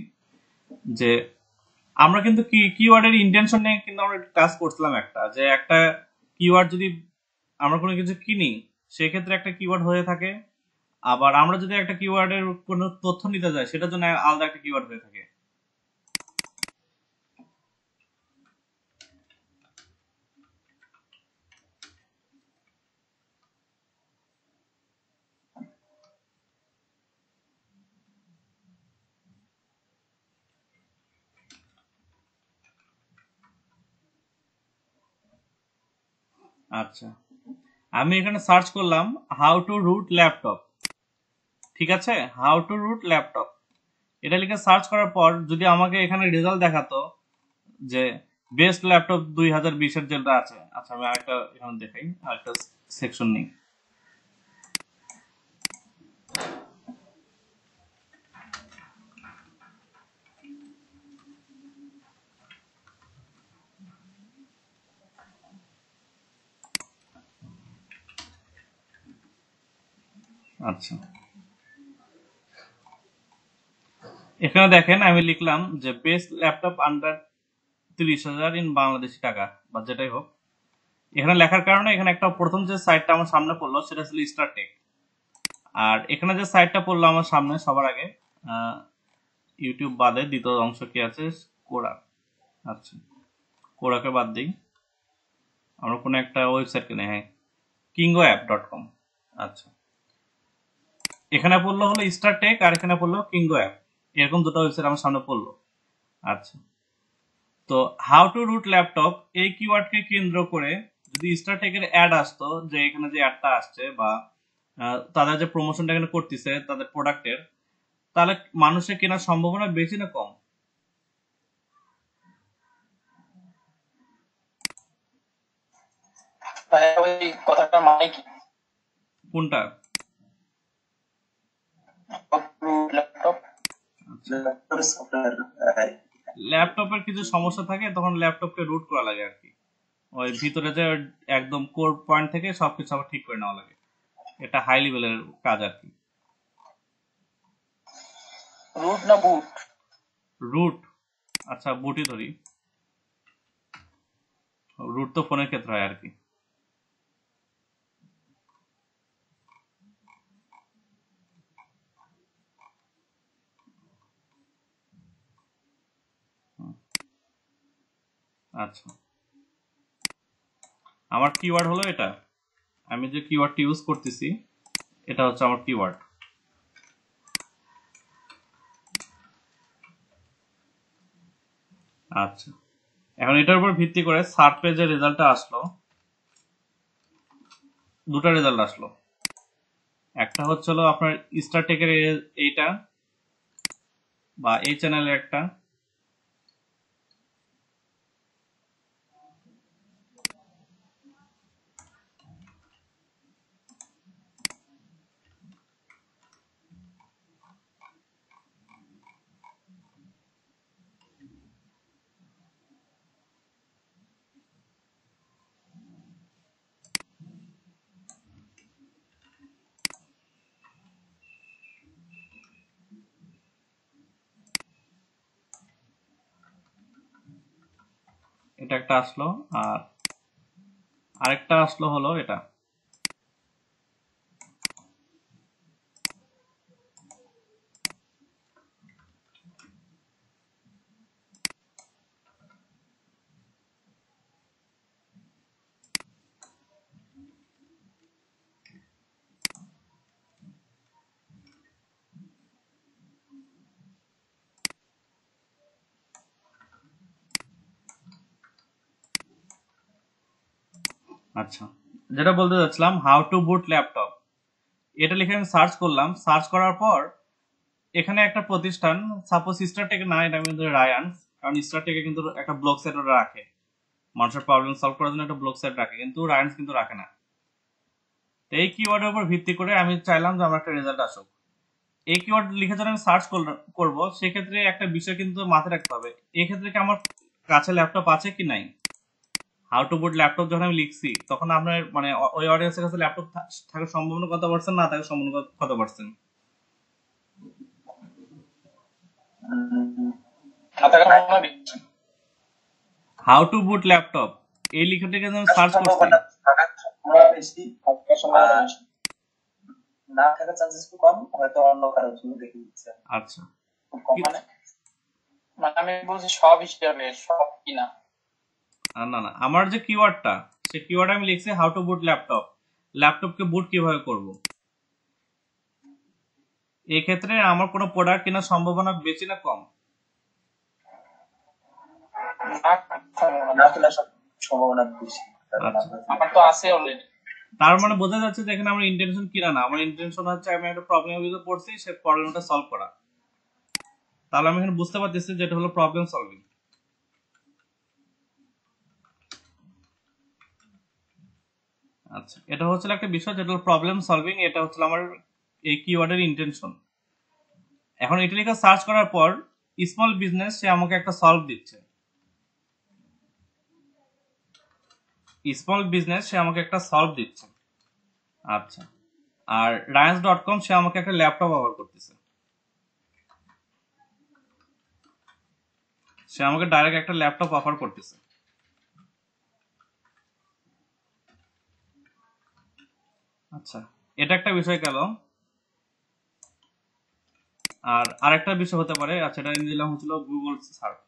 যে আমরা কিন্তু কিওয়ার্ডের ইন্টেনশন নিয়ে কিন্তু আমরা ক্লাস করছিলাম একটা, যে একটা কিওয়ার্ড যদি আমরা কোনো কিছু কিনি, সেক্ষেত্রে একটা কিওয়ার্ড হয়ে থাকে। আবার আমরা যদি একটা কিওয়ার্ডের কোনো তথ্য নিতে যাই, সেটার জন্য আলাদা একটা কিওয়ার্ড হয়ে থাকে। আচ্ছা, আমি এখানে সার্চ করলাম হাউ টু রুট ল্যাপটপ, ঠিক আছে, হাউ টু রুট ল্যাপটপ, এটা লিখে সার্চ করার পর যদি আমাকে এখানে রেজাল্ট দেখাতো যে বেস্ট ল্যাপটপ 2020-এর যেটা আছে। আচ্ছা, আমি আরেকটা এখানে দেখাই, আরেকটা সেকশন নেই। আচ্ছা, এখানে দেখেন আমি লিখলাম যে best laptop under 30,000 in Bangladeshi টাকা, বা যেটাই হোক। এখানে লেখার কারণে এখানে একটা প্রথম যে সাইটটা আমার সামনে পড়লো সেটা ছিল স্টারটেক। আর এখানে যে সাইটটা পড়লো আমার সামনে সবার আগে, ইউটিউব বাদে দ্বিতীয় অংশ কি আছে, কোরাক। আচ্ছা, কোরাকে বাদ দিই, আমরা কোনো একটা ওয়েবসাইট কিনে, হ্যাঁ, kingoapp.com। আচ্ছা, এখানে পড়লো হলো স্টারটেক, আর এখানে পড়লো কিঙ্গো অ্যাপ, এরকম দুটো ওয়েবসাইট আমার সামনে পড়লো। আচ্ছা, তো হাউ টু রুট ল্যাপটপ এই কিওয়ার্ডকে কেন্দ্র করে যদি স্টারটেকের অ্যাড আসতো, যে এখানে যে অ্যাডটা আসছে বা তাদের যে প্রমোশনটা এখানে করতেছে তাদের প্রোডাক্টের, তাহলে মানুষের কেনার সম্ভাবনা বেশি না কম? ওই কথাটার মানে কি? কোনটা? ল্যাপটপ ল্যাপটপের কিছু সমস্যা থাকে, তখন ল্যাপটপকে রুট করা লাগে আর কি। ওই ভিতরে যে একদম কোর পয়েন্ট থেকে সবকিছু আবার ঠিক করে নেওয়া লাগে। এটা হাই লেভেলের কাজ আর কি। রুট না বুট? রুট। আচ্ছা, বুটই ধরি, রুট তো ফোনের ক্ষেত্রে হয় আর কি। আচ্ছা, আমার কিওয়ার্ড হলো এটা, আমি যে কিওয়ার্ডটি ইউজ করতেছি এটা হচ্ছে আমার কিওয়ার্ড। আচ্ছা, এখন এটার উপর ভিত্তি করে সার্চ যে রেজাল্টটা আসলো, দুটো রেজাল্ট আসলো। একটা হচ্ছিল আপনার স্টারটেকের এইটা বা এই চ্যানেলের একটা, এটা একটা আসলো, আর আরেকটা আসলো হলো এটা। আচ্ছা, যেটা বলতে যাচ্ছিলাম, হাউ টু বুট ল্যাপটপ, এটা লিখে আমি সার্চ করলাম। সার্চ করার পর এখানে একটা প্রতিষ্ঠান, সাপোজ স্টারটেক না, এটা কিন্তু রায়ান্স, কারণ স্টারটেকে কিন্তু একটা ব্লগ সাইট ওরা রাখে, মানুষের প্রবলেম সলভ করার জন্য একটা ব্লগ সাইট রাখে, কিন্তু রায়ান্স কিন্তু রাখে না। তো এই কিওয়ার্ডের উপর ভিত্তি করে আমি চাইলাম যে আমার একটা রেজাল্ট আসুক। এই কিওয়ার্ড লিখে যখন আমি সার্চ করবো, সেক্ষেত্রে একটা বিষয় কিন্তু মাথায় রাখতে হবে, এক্ষেত্রে কি আমার কাছে ল্যাপটপ আছে কি নাই। হাউ টু বুট ল্যাপটপ যখন আমি লিখছি, তখন আপনার মানে ওই অডিয়েন্সের কাছে ল্যাপটপ থাকার সম্ভাবনা কত পার্সেন্ট, না থাকার সম্ভাবনা কত percent. How to boot laptop এই লিখাটাকে আমি সার্চ করছি, সম্ভাবনা থাকার সম্ভাবনা বেশি, আর না থাকার চান্সেস খুব কম, হয়তো অন্য কারোর জন্য দেখে দিচ্ছে। আচ্ছা, খুব কম মানে মানে আমি বলছি সব হিসাবে সব কিনা। না না, আমার যে কিওয়ার্ডটা, সে কিওয়ার্ড আমি লিখছি হাউ টু বুট ল্যাপটপ, ল্যাপটপকে বুট কিভাবে করব। এই ক্ষেত্রে আমার কোনো প্রোডাক্ট কেনার সম্ভাবনা বেশি না কম? না খেলার সম্ভাবনা বেশি, কারণ আচ্ছা, আমার তো আছে অলরেডি। তার মানে বোঝা যাচ্ছে যে এখানে আমার ইন্টেনশন কিনা না, আমার ইন্টেনশন হচ্ছে আমি একটা প্রবলেমের ভিতরে পড়ছি, সে প্রবলেমটা সলভ করা। তাহলে আমি এখানে বুঝতে পারতেছি যে এটা হলো প্রবলেম সলভিং। আচ্ছা, এটা হচ্ছে একটা বিষয় যেটা হলো প্রবলেম সলভিং, এটা হচ্ছে আমার এই কিওয়ার্ডের ইন্টেনশন। এখন এটা লিখে সার্চ করার পর স্মল বিজনেস সে আমাকে একটা সলভ দিচ্ছে, স্মল বিজনেস সে আমাকে একটা সলভ দিচ্ছে। আচ্ছা, আর রায়ান্স.com সে আমাকে একটা ল্যাপটপ অফার করতেছে, সে আমাকে ডাইরেক্ট একটা ল্যাপটপ অফার করতেছে। আচ্ছা, এটা একটা বিষয় গেল। আর আরেকটা বিষয় হতে পারে, আচ্ছা এটা নিয়ে দিলাম হচ্ছিল গুগল সার্চ,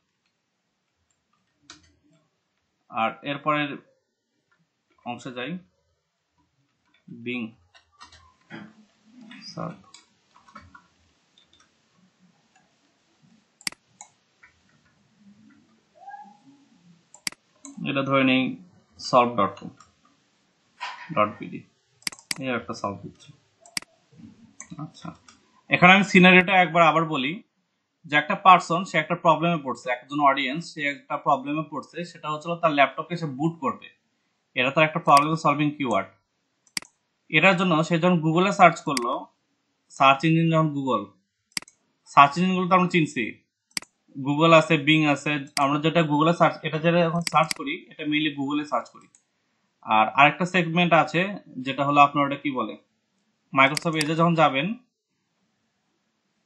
আর এরপরের অংশে যাই, বিং সার্চ। এটা ধরে নেই solve.com.pd, এই একটা সলভ দিচ্ছে। আচ্ছা, এখানে আমি সিনারিওটা একবার আবার বলি, যে একটা পার্সন সে একটা প্রবলেমে পড়ছে, একজন অডিয়েন্স সে একটা প্রবলেমে পড়ছে, সেটা হচ্ছিল তার ল্যাপটপকে সে বুট করবে। এটা তার একটা প্রবলেম সলভিং কিওয়ার্ড। এটার জন্য সে যখন গুগলে সার্চ করলো, সার্চ ইঞ্জিন যখন গুগল, সার্চ ইঞ্জিনগুলো তো আমরা চিনছি, গুগল আছে, বিং আছে, আমরা যেটা গুগলে সার্চ, এটা যেটা এখন সার্চ করি এটা মেইনলি গুগলে সার্চ করি। আর আরেকটা সেগমেন্ট আছে যেটা হলো আপনার ওটা কি বলে, মাইক্রোসফট এজে যখন যাবেন,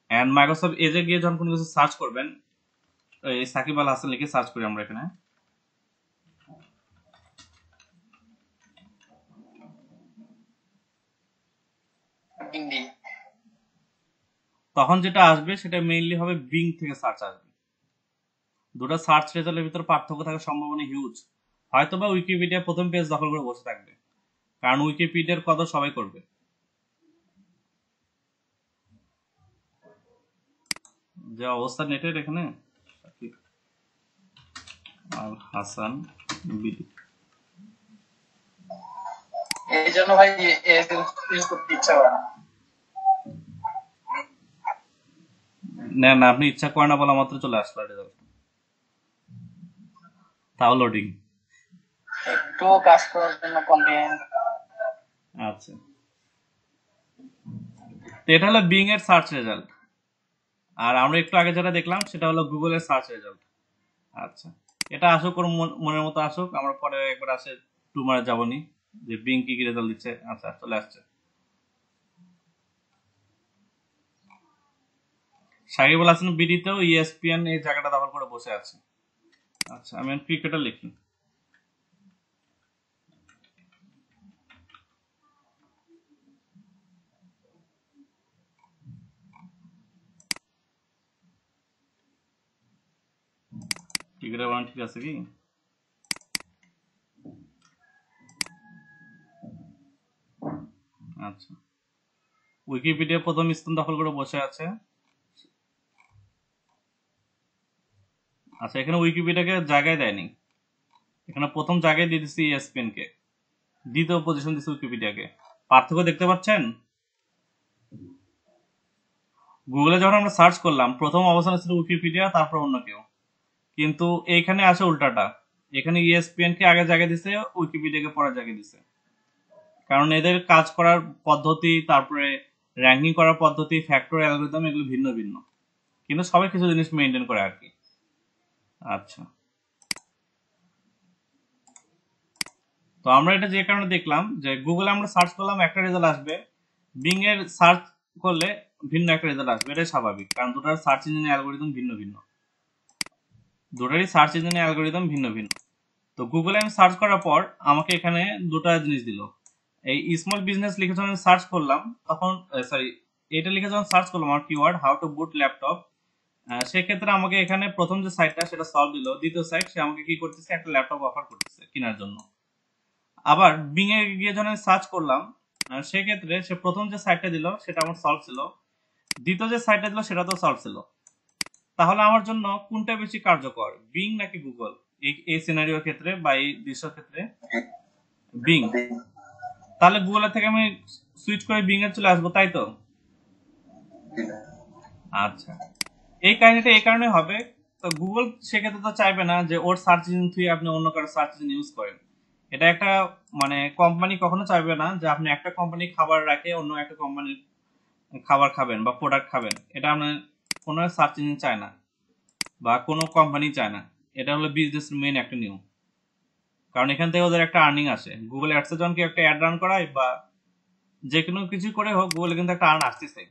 এন্ড মাইক্রোসফট এজে গিয়ে যখন কোনো কিছু সার্চ করবেন, এই সাকিব আল হাসান লিখে সার্চ করি আমরা এখানে, হিন্দি। তখন যেটা আসবে সেটা মেইনলি হবে বিং থেকে সার্চ আসবে। দুটো সার্চ রেজাল্টের ভিতর পার্থক্য থাকার সম্ভাবনা হিউজ। হয়তো বা উইকিপিডিয়া প্রথম পেজ দখল করে বসে থাকবে, কারণ উইকিপিডিয়ার কথা সবাই করবে। যে অবস্থা নেটের এখানে, আল হাসান বিডি। এই জন্য ভাই ইউজ করতে ইচ্ছা করে না। না না, আপনি ইচ্ছা করে না বলা মাত্র চলে আসলো রেজাল্ট, তাও লোডিং। একটু কাজ করার জন্য কনভেন্ট। আচ্ছা, তো এটা হলো বিং এর সার্চ রেজাল্ট, আর আমরা একটু আগে যেটা দেখলাম সেটা হলো গুগলের সার্চ রেজাল্ট। আচ্ছা, এটা আসুক ওর মনের মতো আসুক, আমরা পরে একবার আসে টু মারে যাবনি যে বিং কি কি রেজাল্ট দিচ্ছে। আচ্ছা, চলে আসছে। সাকিবুল হাসান বিডিতেও ইএসপিএন এই জায়গাটা দখল করে বসে আছে। আচ্ছা, আমি ক্রিকেটার লিখি। ক্রিকেটার বানান ঠিক আছে কি? আচ্ছা, উইকিপিডিয়া প্রথম স্থান দখল করে বসে আছে। আচ্ছা, এখানে উইকিপিডিয়াকে জায়গায় দেয়নি, এখানে প্রথম জায়গায় দিয়ে দিচ্ছি ইএসপিএন কে, দ্বিতীয় পজিশন দিচ্ছে উইকিপিডিয়াকে। পার্থক্য দেখতে পাচ্ছেন? গুগলে যখন আমরা সার্চ করলাম প্রথম অবস্থানে ছিল উইকিপিডিয়া, তারপর অন্য কেউ, কিন্তু এইখানে আসে উল্টাটা, এখানে ইএসপিএন কে আগে জায়গা দিছে, উইকিপিডিয়াকে পরে জায়গা দিছে। কারণ এদের কাজ করার পদ্ধতি, তারপরে র্যাঙ্কিং করার পদ্ধতি, ফ্যাক্টর অ্যালগরিদম এগুলো ভিন্ন ভিন্ন, কিন্তু সবাই কিছু জিনিস মেনটেন করে আর কি। আচ্ছা, তো আমরা এটা যে কারণে দেখলাম যে গুগলে আমরা সার্চ করলাম একটা রেজাল্ট আসবে, বিং এর সার্চ করলে ভিন্ন একটা রেজাল্ট আসবে, এটাই স্বাভাবিক, কারণ দুটার সার্চ ইঞ্জিন অ্যালগরিদম ভিন্ন ভিন্ন, দুটারই সার্চ ইঞ্জিন অ্যালগরিদম ভিন্ন ভিন্ন। তো গুগলে আমি সার্চ করার পর আমাকে এখানে দুটা জিনিস দিল। এই স্মল বিজনেস লিখে যখন সার্চ করলাম তখন, সরি, এটা লিখে যখন সার্চ করলাম আমার keyword how to boot laptop, সেক্ষেত্রে আমাকে এখানে প্রথম যে সাইটটা সেটা সলভ দিল, দ্বিতীয় সাইট সে আমাকে কি করতেছে, একটা ল্যাপটপ অফার করতেছে কেনার জন্য। আবার বিং এ গিয়ে যখন আমি সার্চ করলাম, সেক্ষেত্রে সে প্রথম যে সাইটটা দিল সেটা আমার সলভ ছিল, দ্বিতীয় যে সাইটটা দিল সেটা তো সলভ ছিল। তাহলে আমার জন্য কোনটা বেশি কার্যকর, বিং নাকি গুগল? এই সিনারিওর ক্ষেত্রে বা এই দৃশ্যের ক্ষেত্রে বিং। তাহলে গুগলের থেকে আমি সুইচ করে বিং এ চলে আসবো, তাই তো? আচ্ছা, এই কাহিনীটা এই কারণে হবে, তো গুগল সেক্ষেত্রে তো চাইবে না যে ওর সার্চ ইঞ্জিন থুয়ে আপনি অন্য কারো সার্চ ইঞ্জিন ইউজ করেন। এটা একটা মানে কোম্পানি কখনো চাইবে না যে আপনি একটা কোম্পানি খাবার রাখে অন্য একটা কোম্পানির খাবার খাবেন বা প্রোডাক্ট খাবেন, এটা আপনার কোনো সার্চ ইঞ্জিন চায় না বা কোনো কোম্পানি চায় না। এটা হলো বিজনেস মেইন একটা নিয়ম, কারণ এখান থেকে ওদের একটা আর্নিং আসে। গুগল অ্যাডসে যখন কি একটা অ্যাড রান করায় বা যে কোনো কিছু করে হোক, গুগলে কিন্তু একটা আর্ন আসতেছে,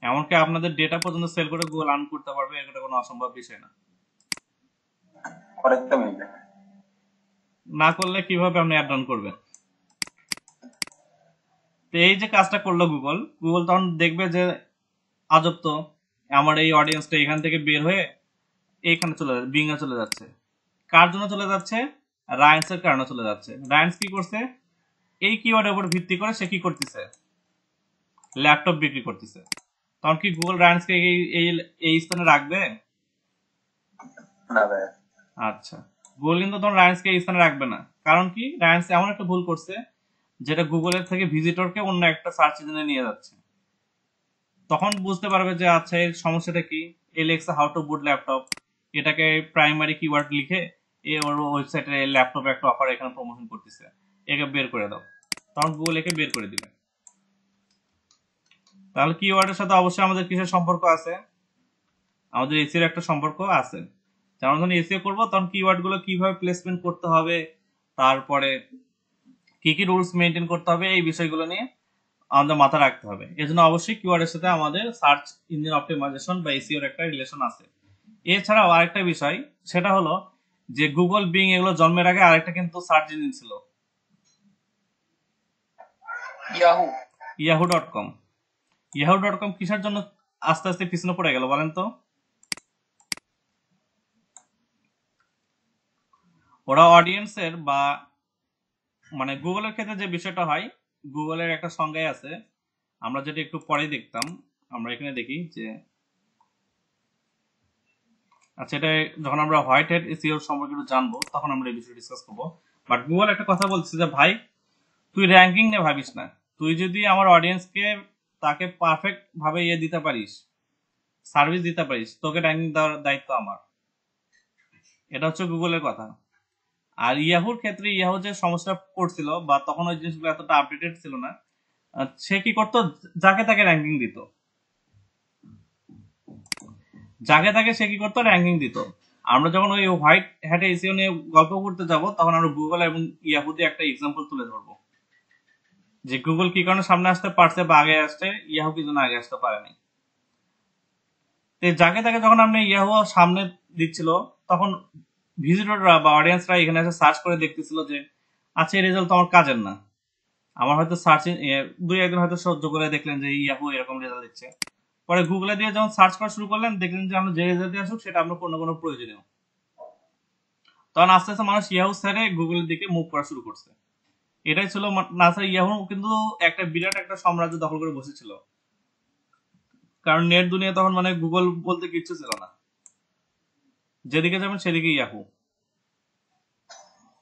এমনকি আপনাদের ডেটা পর্যন্ত সেল করে গুগল আর্ন করতে পারবে, এটা কোনো অসম্ভব বিষয় না। না করলে কিভাবে আপনি অ্যাড রান করবেন? তো এই যে কাজটা করলো গুগল, গুগল তখন দেখবে যে আজব তো, আমার এই অডিয়েন্সটা এখান থেকে বের হয়ে এইখানে চলে যাচ্ছে, বিং এ চলে যাচ্ছে। কার জন্য চলে যাচ্ছে? রায়ান্সের কারণে চলে যাচ্ছে। রায়ান্স কি করছে? এই কিওয়ার্ডের উপর ভিত্তি করে সে কি করতেছে, ল্যাপটপ বিক্রি করতেছে। তখন কি গুগল রায়ান্সকে এই স্থানে রাখবে? না ভাই। আচ্ছা, গুগল কিন্তু তখন রায়ান্সকে এই স্থানে রাখবে না। কারণ কি, রায়ান্স এমন একটা ভুল করছে যেটা গুগলের থেকে ভিজিটরকে অন্য একটা সার্চ ইঞ্জিনে নিয়ে যাচ্ছে। তখন বুঝতে পারবে যে আচ্ছা এর সমস্যাটা কি, Alexa how to boot laptop, এটাকে প্রাইমারি কিওয়ার্ড লিখে এ ওর ওয়েবসাইটে ল্যাপটপে একটা অফার এখানে প্রমোশন করতেছে, একে বের করে দাও। তখন গুগল একে বের করে দিবে। তাহলে কিওয়ার্ডের সাথে অবশ্যই আমাদের কিসের সম্পর্ক আছে? আমাদের এসির একটা সম্পর্ক আছে। যেমন যখন এসিও করবো তখন কিওয়ার্ড গুলো কিভাবে প্লেসমেন্ট করতে হবে, তারপরে কি কি রুলস মেনটেন করতে হবে, এই বিষয়গুলো নিয়ে আমাদের মাথা রাখতে হবে। এজন্য অবশ্যই কিওয়ার্ডের সাথে আমাদের সার্চ ইঞ্জিন অপটিমাইজেশন বা এসিওর একটা রিলেশন আছে। এছাড়াও আরেকটা বিষয়, সেটা হলো যে গুগল, বিং এগুলো জন্মের আগে আরেকটা কিন্তু সার্চ ইঞ্জিন ছিল, ইয়াহু। ইয়াহু.কম। ইয়াহু.কম কিসের জন্য আস্তে আস্তে পিছনে পড়ে গেল বলেন তো? ওরা অডিয়েন্সের বা মানে গুগলের ক্ষেত্রে যে বিষয়টা হয়, গুগলের একটা সংজ্ঞায় আছে, আমরা যেটা একটু পরে দেখতাম। আমরা এখানে দেখি যে আচ্ছা, এটা যখন আমরা হোয়াইট হ্যাট এসইও সম্পর্কে একটু জানবো তখন আমরা এই বিষয়ে ডিসকাস করবো। বাট গুগল একটা কথা বলছে যে ভাই তুই র্যাঙ্কিং নিয়ে ভাবিস না, তুই যদি আমার অডিয়েন্সকে তাকে পারফেক্ট ভাবে দিতে পারিস, সার্ভিস দিতে পারিস, তোকে র্যাঙ্কিং দেওয়ার দায়িত্ব আমার। এটা হচ্ছে গুগলের কথা। আর ইয়াহুর ক্ষেত্রে ইয়াহু যে সমস্যা করছিল বা তখন ওই জিনিসগুলো এতটা আপডেটেড ছিল না, সে কি করতো, যাকে তাকে র্যাঙ্কিং দিত, যাকে তাকে সে কি করতো র্যাঙ্কিং দিত। আমরা যখন ওই হোয়াইট হ্যাট এসইও নিয়ে গল্প করতে যাব তখন আমরা গুগল এবং ইয়াহুতে একটা এক্সাম্পল তুলে ধরবো যে গুগল কি কারণে সামনে আসতে পারছে বা আগে আসছে, ইয়াহু কি জন্য আগে আসতে পারেনি। যাকে তাকে যখন আপনি ইয়াহু সামনে দিচ্ছিল তখন ভিজিটররা বা অডিয়েন্সরা এখানে এসে সার্চ করে দেখতেছিল যে আচ্ছা এই রেজাল্ট তো আমার কাজের না। আমার হয়তো সার্চ দুই একদিন হয়তো সহ্য করে দেখলেন যে ইয়াহু এরকম রেজাল্ট দিচ্ছে, পরে গুগলে দিয়ে যখন সার্চ করা শুরু করলেন দেখলেন যে আমরা যে রেজাল্ট আসুক সেটা আপনার কোনো কোনো প্রয়োজনীয়। তখন আস্তে আস্তে মানুষ ইয়াহু ছেড়ে গুগলের দিকে মুভ করা শুরু করছে। এটাই ছিল না স্যার, ইয়াহু কিন্তু একটা বিরাট একটা সাম্রাজ্য দখল করে বসেছিল, কারণ নেট দুনিয়া তখন মানে গুগল বলতে কিচ্ছু ছিল না, যেদিকে যাবেন সেদিকে ইয়াহু।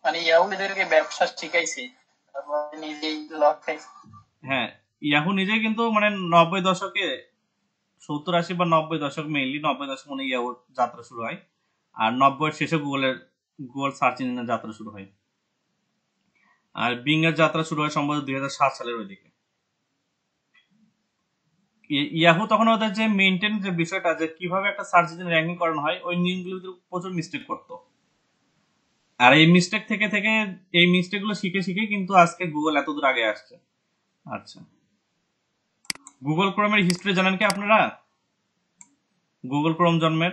মানে ইয়াহু এদেরকে ব্যবসা শিখাইছে, তারপর নিজেই লক খাইছে। হ্যাঁ, ইয়াহু নিজেই কিন্তু মানে 90 দশকে 70-80 বা 90 দশক, মেইনলি 90 দশক মানে ইয়াহুর যাত্রা শুরু হয়, আর 90-এর শেষে গুগল সার্চ ইঞ্জিনের যাত্রা শুরু হয়, আর বিং এর যাত্রা শুরু হয় সম্ভবত 2007 সালের ওইদিকে। ইয়াহু তখন ওদের যে মেইনটেইন যে বিষয়টা যে কিভাবে একটা সার্চ ইঞ্জিন র্যাঙ্কিং করানো হয় ওই নিয়মগুলোতে প্রচুর মিস্টেক করতো, আর এই মিস্টেক থেকে থেকে এই মিস্টেক গুলো শিখে শিখে কিন্তু আজকে গুগল এত দূর আগে আসছে। আচ্ছা, গুগল ক্রোমের হিস্ট্রি জানেন কি আপনারা? গুগল ক্রোম জন্মের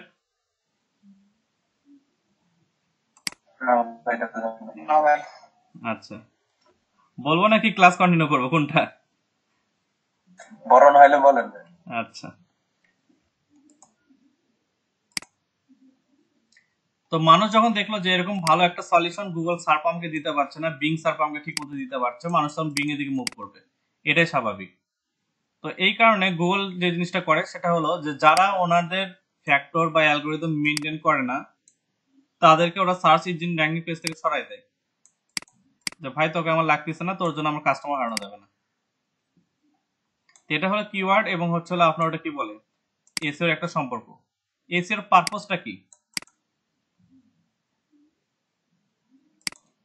না ভাই, আচ্ছা, বলবো নাকি ক্লাস কন্টিনিউ করবো, কোনটা? বড় না হলে বলেন। আচ্ছা, তো মানুষ যখন দেখলো যে এরকম ভালো একটা সলিউশন গুগল সার্চ আমাকে দিতে পারছে না, বিং সার্চ আমাকে ঠিক মতো দিতে পারছে, মানুষ তখন বিং এর দিকে মুভ করবে, এটাই স্বাভাবিক। তো এই কারণে গুগল যে জিনিসটা করে সেটা হলো যে যারা ওনাদের ফ্যাক্টর বা অ্যালগোরিদম মেনটেন করে না তাদেরকে ওরা সার্চ ইঞ্জিন র্যাঙ্কিং পেজ থেকে সরাই দেয়, যে ভাই তোকে আমার লাগতেছে না, তোর জন্য আমার কাস্টমার হারানো যাবে না। এটা হলো কিওয়ার্ড এবং হচ্ছে হলো আপনার ওটা কি বলে এসইও এর একটা সম্পর্ক। এসইও এর পারপাসটা কি?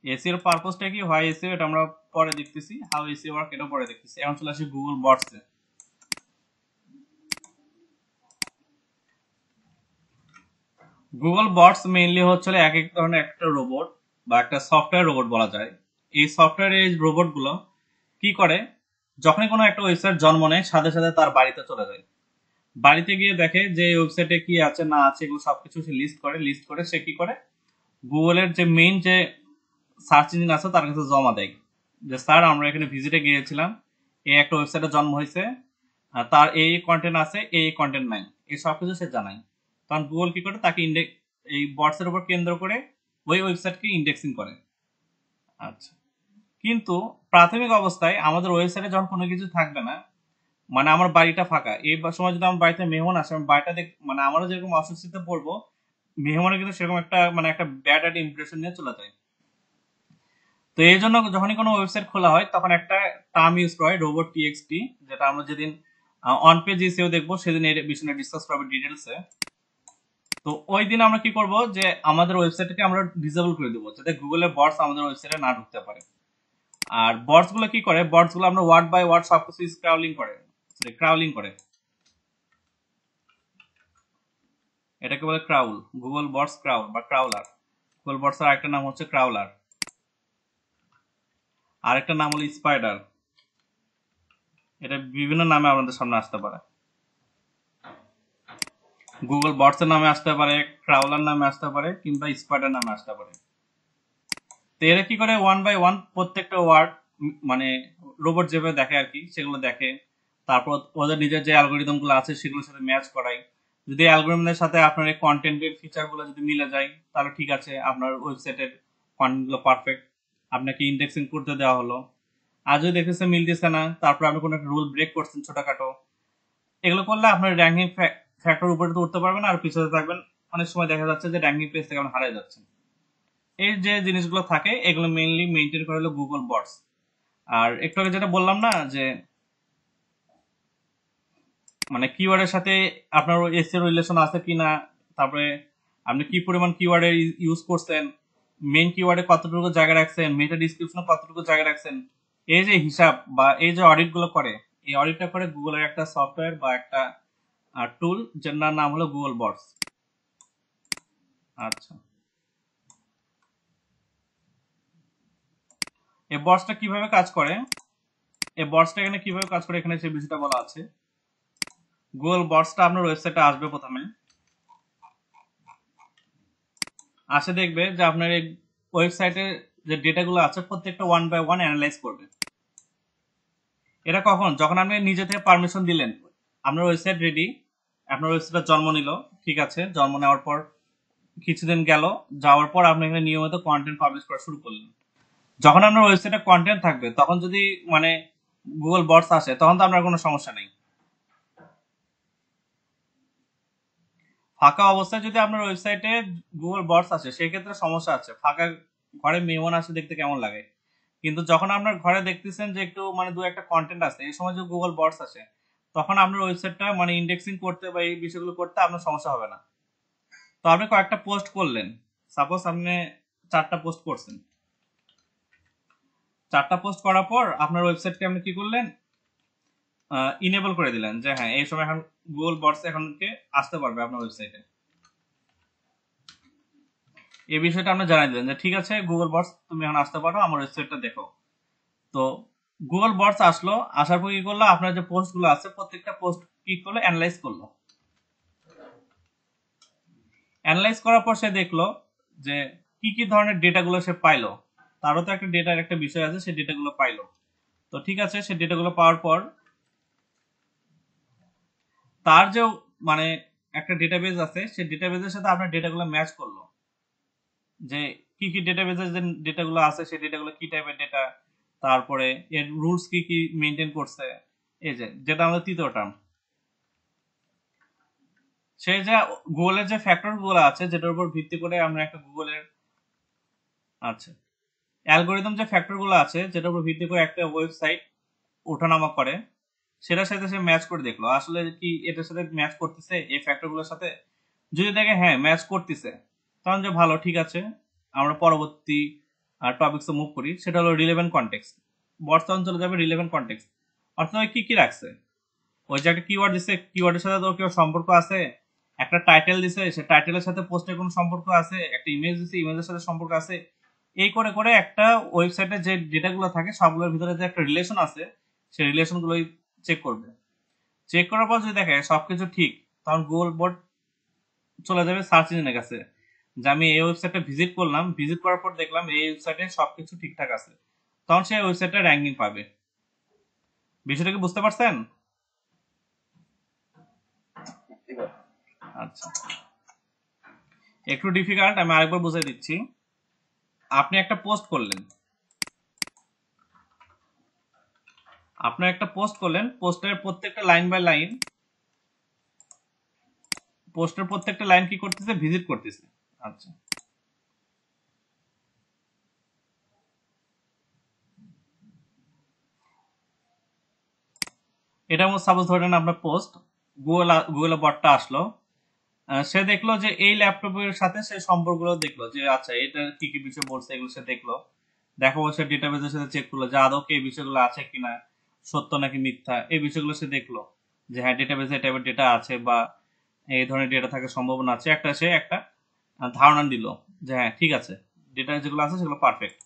এসইও এর পারপাসটা কি, হোয়াই এসইও, এটা আমরা পরে দেখতেছি, হাউ এসইও ওয়ার্ক এটা পরে দেখতেছি। এখন চলে আসি গুগল বটসে। গুগল বটস মেইনলি হচ্ছে এক এক ধরনের একটা রোবট বা একটা সফটওয়্যার রোবট বলা যায়। এই সফটওয়্যার এই রোবট গুলো কি করে, যখনই কোনো একটা ওয়েবসাইট জন্ম নেয় সাথে সাথে তার বাড়িতে চলে যায়, বাড়িতে গিয়ে দেখে যে ওয়েবসাইটে কি আছে না আছে এগুলো সবকিছু সে লিস্ট করে সে কি করে গুগলের যে মেইন যে সার্চ ইঞ্জিন আছে তার কাছে জমা দেয় যে স্যার আমরা এখানে ভিজিটে গিয়েছিলাম, এই একটা ওয়েবসাইটে জন্ম হয়েছে, তার এই কন্টেন্ট আছে এই কন্টেন্ট নাই, এই সবকিছু সে জানায়। তখন গুগল কি করে তাকে এই বটসের উপর কেন্দ্র করে ওই ওয়েবসাইটকে ইন্ডেক্সিং করে। আচ্ছা, কিন্তু প্রাথমিক অবস্থায় আমাদের ওয়েবসাইটে যখন কোনো কিছু থাকবে না, মানে আমার বাড়িটা ফাঁকা, এই সময় যদি আমার বাড়িতে মেহমান আসে আমি বাড়িটা মানে আমারও যেরকম অস্বস্তিতে পড়বো, মেহমানের কিন্তু সেরকম একটা মানে একটা ব্যাড একটা ইমপ্রেশন নিয়ে চলে যায়। তো এই জন্য যখনই কোনো ওয়েবসাইট খোলা হয় তখন একটা টার্ম ইউজ করা হয় রোবট টিএক্সটি, যেটা আমরা যেদিন অন পেজ এসেও দেখবো সেদিন এই বিষয়ে ডিসকাস করবো ডিটেলসে। তো ওই দিন আমরা কি করব যে আমাদের ওয়েবসাইটকে আমরা ডিসেবল করে দেবো যাতে গুগলের বটস আমাদের ওয়েবসাইটে না ঢুকতে পারে। আর বটস গুলো কি করে, বটস গুলো আমরা ওয়ার্ড বাই ওয়ার্ড সবকিছু ক্রাউলিং করে, এটাকে বলে ক্রাউল, গুগল বটস ক্রাউল বা ক্রাউলার। গুগল বটস এর আরেকটা নাম হচ্ছে ক্রাউলার, আরেকটা নাম হলো স্পাইডার। এটা বিভিন্ন নামে আমাদের সামনে আসতে পারে, গুগল বটস এর নামে আসতে পারে, ক্রাউলার নামে আসতে পারে, কিংবা স্পাইডার নামে আসতে পারে। তো এরা কি করে ওয়ান বাই ওয়ান প্রত্যেকটা ওয়ার্ড মানে রোবট যেভাবে দেখে আর কি সেগুলো দেখে, তারপর ওদের নিজের যে অ্যালগোরিদম গুলো আছে সেগুলোর সাথে ম্যাচ করায়। যদি অ্যালগোরিদমের সাথে আপনার এই কন্টেন্টের ফিচার গুলো যদি মিলে যায় তাহলে ঠিক আছে, আপনার ওয়েবসাইটের কন্টেন্ট গুলো পারফেক্ট, আপনাকে ইন্ডেক্সিং করতে দেওয়া হলো। আর যদি দেখতেছে মিলতেছে না, তারপর আপনি কোনো একটা রুল ব্রেক করছেন ছোটখাটো, এগুলো করলে আপনার র্যাঙ্কিং ফ্যাক্টর উপরে তো উঠতে পারবেন আর পিছনে থাকবেন অনেক সময় দেখা যাচ্ছে যে র্যাঙ্কিং পেজ থেকে আপনি হারিয়ে যাচ্ছেন। এই যে জিনিসগুলো থাকে এগুলো মেইনলি মেইনটেইন করে হলো গুগল বটস। আর একটু আগে যেটা বললাম না যে মানে কিওয়ার্ডের সাথে আপনার এসইও রিলেশন আছে কিনা, তারপরে আপনি কি পরিমাণ কিওয়ার্ডের ইউজ করছেন, মেইন কিওয়ার্ডে কতটুকু জায়গা রাখছেন, মেটা ডিসক্রিপশনে কতটুকু জায়গা রাখছেন, এই যে হিসাব বা এই যে অডিট গুলো করে, এই অডিটটা করে গুগলের একটা সফটওয়্যার বা একটা টুল যার নাম হলো গুগল বটস। আচ্ছা, এই বটসটা কিভাবে কাজ করে, এই বটসটা এখানে কিভাবে কাজ করে এখানে সেই বিষয়টা বলা আছে। গুগল বটসটা আপনার ওয়েবসাইটে আসবে, প্রথমে আসে দেখবে যে আপনার এই ওয়েবসাইটে যে ডেটাগুলো আছে প্রত্যেকটা ওয়ান বাই ওয়ান অ্যানালাইজ করবে। এটা কখন, যখন আপনি নিজে থেকে পারমিশন দিলেন, আপনার ওয়েবসাইট রেডি, আপনার ওয়েবসাইটটা জন্ম নিল, ঠিক আছে, জন্ম নেওয়ার পর কিছুদিন গেল, যাওয়ার পর আপনি এখানে নিয়মিত কন্টেন্ট পাবলিশ করা শুরু করলেন। যখন আপনার ওয়েবসাইটে কন্টেন্ট থাকবে তখন যদি মানে গুগল বটস আসে তখন তো আপনার কোনো সমস্যা নেই। ফাঁকা অবস্থায় যদি আপনার ওয়েবসাইটে গুগল বটস আসে সেক্ষেত্রে সমস্যা আছে। ফাঁকা ঘরে মেহমান আসে দেখতে কেমন লাগে, কিন্তু যখন আপনার ঘরে দেখতেছেন যে একটু মানে দু একটা কন্টেন্ট আছে, এই সময় যে গুগল বটস আসে তখন আপনার ওয়েবসাইটটা মানে ইন্ডেক্সিং করতে বা এই বিষয়গুলো করতে আপনার সমস্যা হবে না। তো আপনি কয়েকটা পোস্ট করলেন, সাপোজ আপনি 4টা পোস্ট করছেন, 4টা পোস্ট করার পর আপনার ওয়েবসাইটকে আপনি কি করলেন, ইনেবল করে দিলেন যে হ্যাঁ এই সময় এখন গুগল বটস এখন আসতে পারবে আপনার ওয়েবসাইটে। এই বিষয়টা আপনি জানাই দিলেন যে ঠিক আছে গুগল বটস তুমি এখন আসতে পারো, আমার ওয়েবসাইটটা দেখো। তো গুগল বটস আসলো, আসার পর কি করলো, আপনার যে পোস্ট গুলো আছে প্রত্যেকটা পোস্ট কি করলো, অ্যানালাইজ করলো। অ্যানালাইজ করার পর সে দেখলো যে কি কি ধরনের ডেটাগুলো সে পাইলো, তারও তো একটা ডেটার একটা বিষয় আছে, সে ডেটাগুলো পাইলো। তো ঠিক আছে, সে ডেটাগুলো পাওয়ার পর তার যে মানে একটা ডেটাবেজ আছে, সেই ডেটাবেজের সাথে আপনার ডেটাগুলো ম্যাচ করলো, যে কি কি ডেটাবেজের যে ডেটাগুলো আছে সেই ডেটাগুলো কি টাইপের ডেটা, তারপরে এর রুলস কি কি মেনটেন করছে, এই যে যেটা আমাদের তৃতীয় টার্ম। সেই যে গুগলের যে ফ্যাক্টর গুলো আছে যেটার উপর ভিত্তি করে আমরা একটা গুগলের আচ্ছা অ্যালগোরিদম যে ফ্যাক্টর গুলো আছে যেটার উপর ভিত্তি করে একটা ওয়েবসাইট ওঠানামা করে, সেটার সাথে সে ম্যাচ করে দেখলো আসলে কি এটার সাথে ম্যাচ করতেছে এই ফ্যাক্টর গুলোর সাথে। যদি দেখে হ্যাঁ ম্যাচ করতেছে, তখন যে ভালো, ঠিক আছে আমরা পরবর্তী টপিকসে মুভ করি, সেটা হলো রিলেভেন্ট কনটেক্সট। বর্তমান চলে যাবে রিলেভেন্ট কনটেক্সট, অর্থাৎ কি কি রাখছে, ওই যে একটা কিওয়ার্ড দিছে, কিওয়ার্ডের সাথে তো কেউ সম্পর্ক আছে, একটা টাইটেল দিছে, সে টাইটেলের সাথে পোস্টের কোনো সম্পর্ক আছে, একটা ইমেজ দিছে, ইমেজের সাথে সম্পর্ক আছে, এই করে করে একটা ওয়েবসাইটে যে ডেটাগুলো থাকে সবগুলোর ভিতরে যে একটা রিলেশন আছে সেই রিলেশন গুলোই চেক করবে। চেক করার পর যদি দেখে সবকিছু ঠিক, তখন গুগল বট চলে যাবে সার্চ ইঞ্জিনের কাছে যে আমি এই ওয়েবসাইটটা ভিজিট করলাম, ভিজিট করার পর দেখলাম এই ওয়েবসাইটে সবকিছু ঠিকঠাক আছে, তখন সেই ওয়েবসাইটটা র্যাঙ্কিং পাবে। বিষয়টা কি বুঝতে পারছেন? আচ্ছা, একটু ডিফিকাল্ট, আমি আরেকবার বুঝিয়ে দিচ্ছি। আপনি একটা পোস্ট করলেন, পোস্টের প্রত্যেকটা লাইন বাই লাইন, পোস্টের প্রত্যেকটা লাইন কি করতেছে, ভিজিট করতেছে। আচ্ছা, এটা সাপোজ ধরেন আপনার পোস্ট, গুগল বটটা আসলো, সে দেখলো যে এই ল্যাপটপের সাথে সে সম্পর্কগুলো দেখলো, যে আচ্ছা এটা কি কি বিষয় বলছে এগুলো সে দেখলো, দেখো সে ডেটাবেজের সাথে চেক করলো যে আদৌ কি এই বিষয়গুলো আছে কিনা, সত্য নাকি মিথ্যা, এই বিষয়গুলো সে দেখলো যে হ্যাঁ ডেটাবেজে এই টাইপের ডেটা আছে বা এই ধরনের ডেটা থাকার সম্ভাবনা আছে, সে একটা ধারণা দিল যে হ্যাঁ ঠিক আছে ডেটা যেগুলো আছে সেগুলো পারফেক্ট।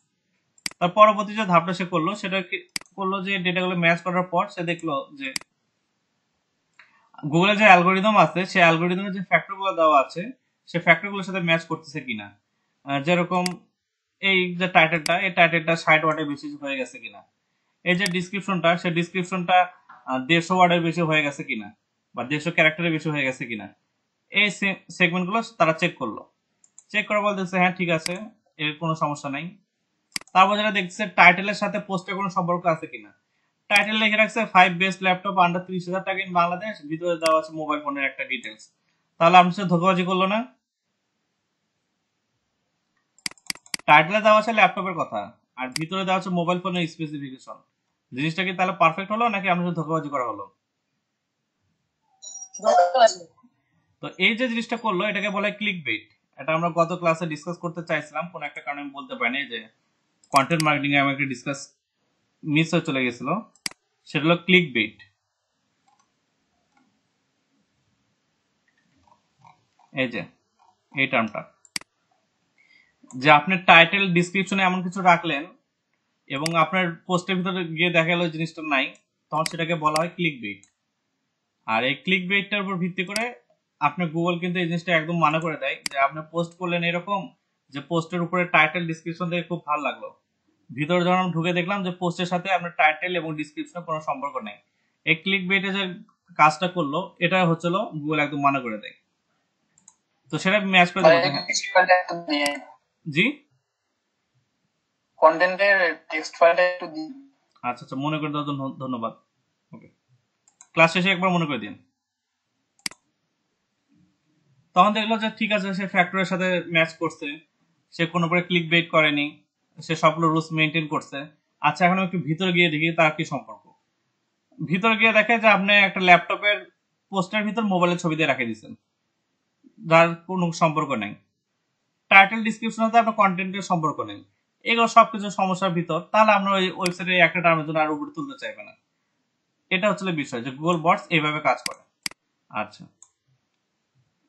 তার পরবর্তী যে ধাপটা সে করলো সেটা করলো যে ডেটাগুলো ম্যাচ করার পর সে দেখলো যে গুগলের যে অ্যালগোরিদম আছে সেই অ্যালগোরিদমের যে ফ্যাক্টরগুলো দেওয়া আছে সেই ফ্যাক্টরগুলোর সাথে ম্যাচ করতেছে কিনা, যেরকম এই যে টাইটেলটা, এই টাইটেলটা 60 ওয়ার্ডের বেশি হয়ে গেছে কিনা, এই যে ডিসক্রিপশনটা, সেই ডিসক্রিপশনটা 150 ওয়ার্ডের বেশি হয়ে গেছে কিনা বা 150 ক্যারেক্টারের বেশি হয়ে গেছে কিনা, এই সেগমেন্টগুলো তারা চেক করলো। চেক করে বলতেছে হ্যাঁ ঠিক আছে এর কোনো সমস্যা নাই। তারপর যেটা দেখছে টাইটেলের সাথে পোস্টের কোনো সম্পর্ক আছে কিনা, টাইটেল লিখে রাখছে 5 বেস্ট ল্যাপটপ আন্ডার 30,000 টাকা ইন বাংলাদেশ, ভিতরে দেওয়া আছে মোবাইল ফোনের একটা ডিটেলস, তাহলে আপনার সাথে ধোকাবাজি করলো না? টাইটেলে দেওয়া আছে ল্যাপটপের কথা আর ভিতরে দেওয়া আছে মোবাইল ফোনের স্পেসিফিকেশন। জিনিসটা কি তাহলে পারফেক্ট হলো নাকি আমরা শুধু ধোঁকাবাজি করা হলো? তো এই যে জিনিসটা করলো এটাকে বলে ক্লিক বেট। এটা আমরা গত ক্লাসে ডিসকাস করতে চাইছিলাম, কোন একটা কারণে আমি বলতে পারিনি, যে কন্টেন্ট মার্কেটিং এ আমাকে ডিসকাস মিস হয়ে চলে গেছিল। সেটা হলো ক্লিক বেট। এই যে এই টার্মটা, যে আপনি টাইটেল ডিসক্রিপশনে এমন কিছু রাখলেন এবং আপনার পোস্টের ভিতরে গিয়ে দেখা গেল জিনিসটা নাই, তখন সেটাকে বলা হয় ক্লিক বেট। আর এই ক্লিক বেটটার উপর ভিত্তি করে আপনার গুগল কিন্তু এই জিনিসটা একদম মানা করে দেয় যে আপনি পোস্ট করলেন এরকম যে পোস্টের উপরে টাইটেল ডিসক্রিপশন দেখে খুব ভালো লাগলো, ভিতরে যখন ঢুকে দেখলাম যে পোস্টের সাথে আপনার টাইটেল এবং ডিসক্রিপশনের কোনো সম্পর্ক নেই। এই ক্লিক বেটে যে কাজটা করলো এটা হচ্ছিল গুগল একদম মানা করে দেয়। তো সেটা ম্যাচ করে দেবো। জি, কন্টেন্টের টেক্সট ফাইলটা একটু দিন। আচ্ছা আচ্ছা, মনে করে দেওয়ার জন্য ধন্যবাদ। ওকে, ক্লাস শেষে একবার মনে করে দিন। তখন দেখলো যে ঠিক আছে, সে ফ্যাক্টরের সাথে ম্যাচ করছে, সে কোনো করে ক্লিক বেট করেনি, সে সবগুলো রুলস মেনটেন করছে। আচ্ছা, এখন একটু ভিতরে গিয়ে দেখি তার কি সম্পর্ক। ভিতরে গিয়ে দেখে যে আপনি একটা ল্যাপটপের পোস্টের ভিতর মোবাইলের ছবি দিয়ে রেখে দিচ্ছেন, যার কোনো সম্পর্ক নেই। টাইটেল ডিসক্রিপশনে তো আপনার কন্টেন্টের সম্পর্ক নেই। এগুলো সবকিছু সমস্যার ভিতর। তাহলে আমরা ওই ওয়েবসাইটে একটা টার্মের জন্য আর উপরে তুলতে চাইবে না। এটা হচ্ছে বিষয় যে গুগল বটস এইভাবে কাজ করে। আচ্ছা,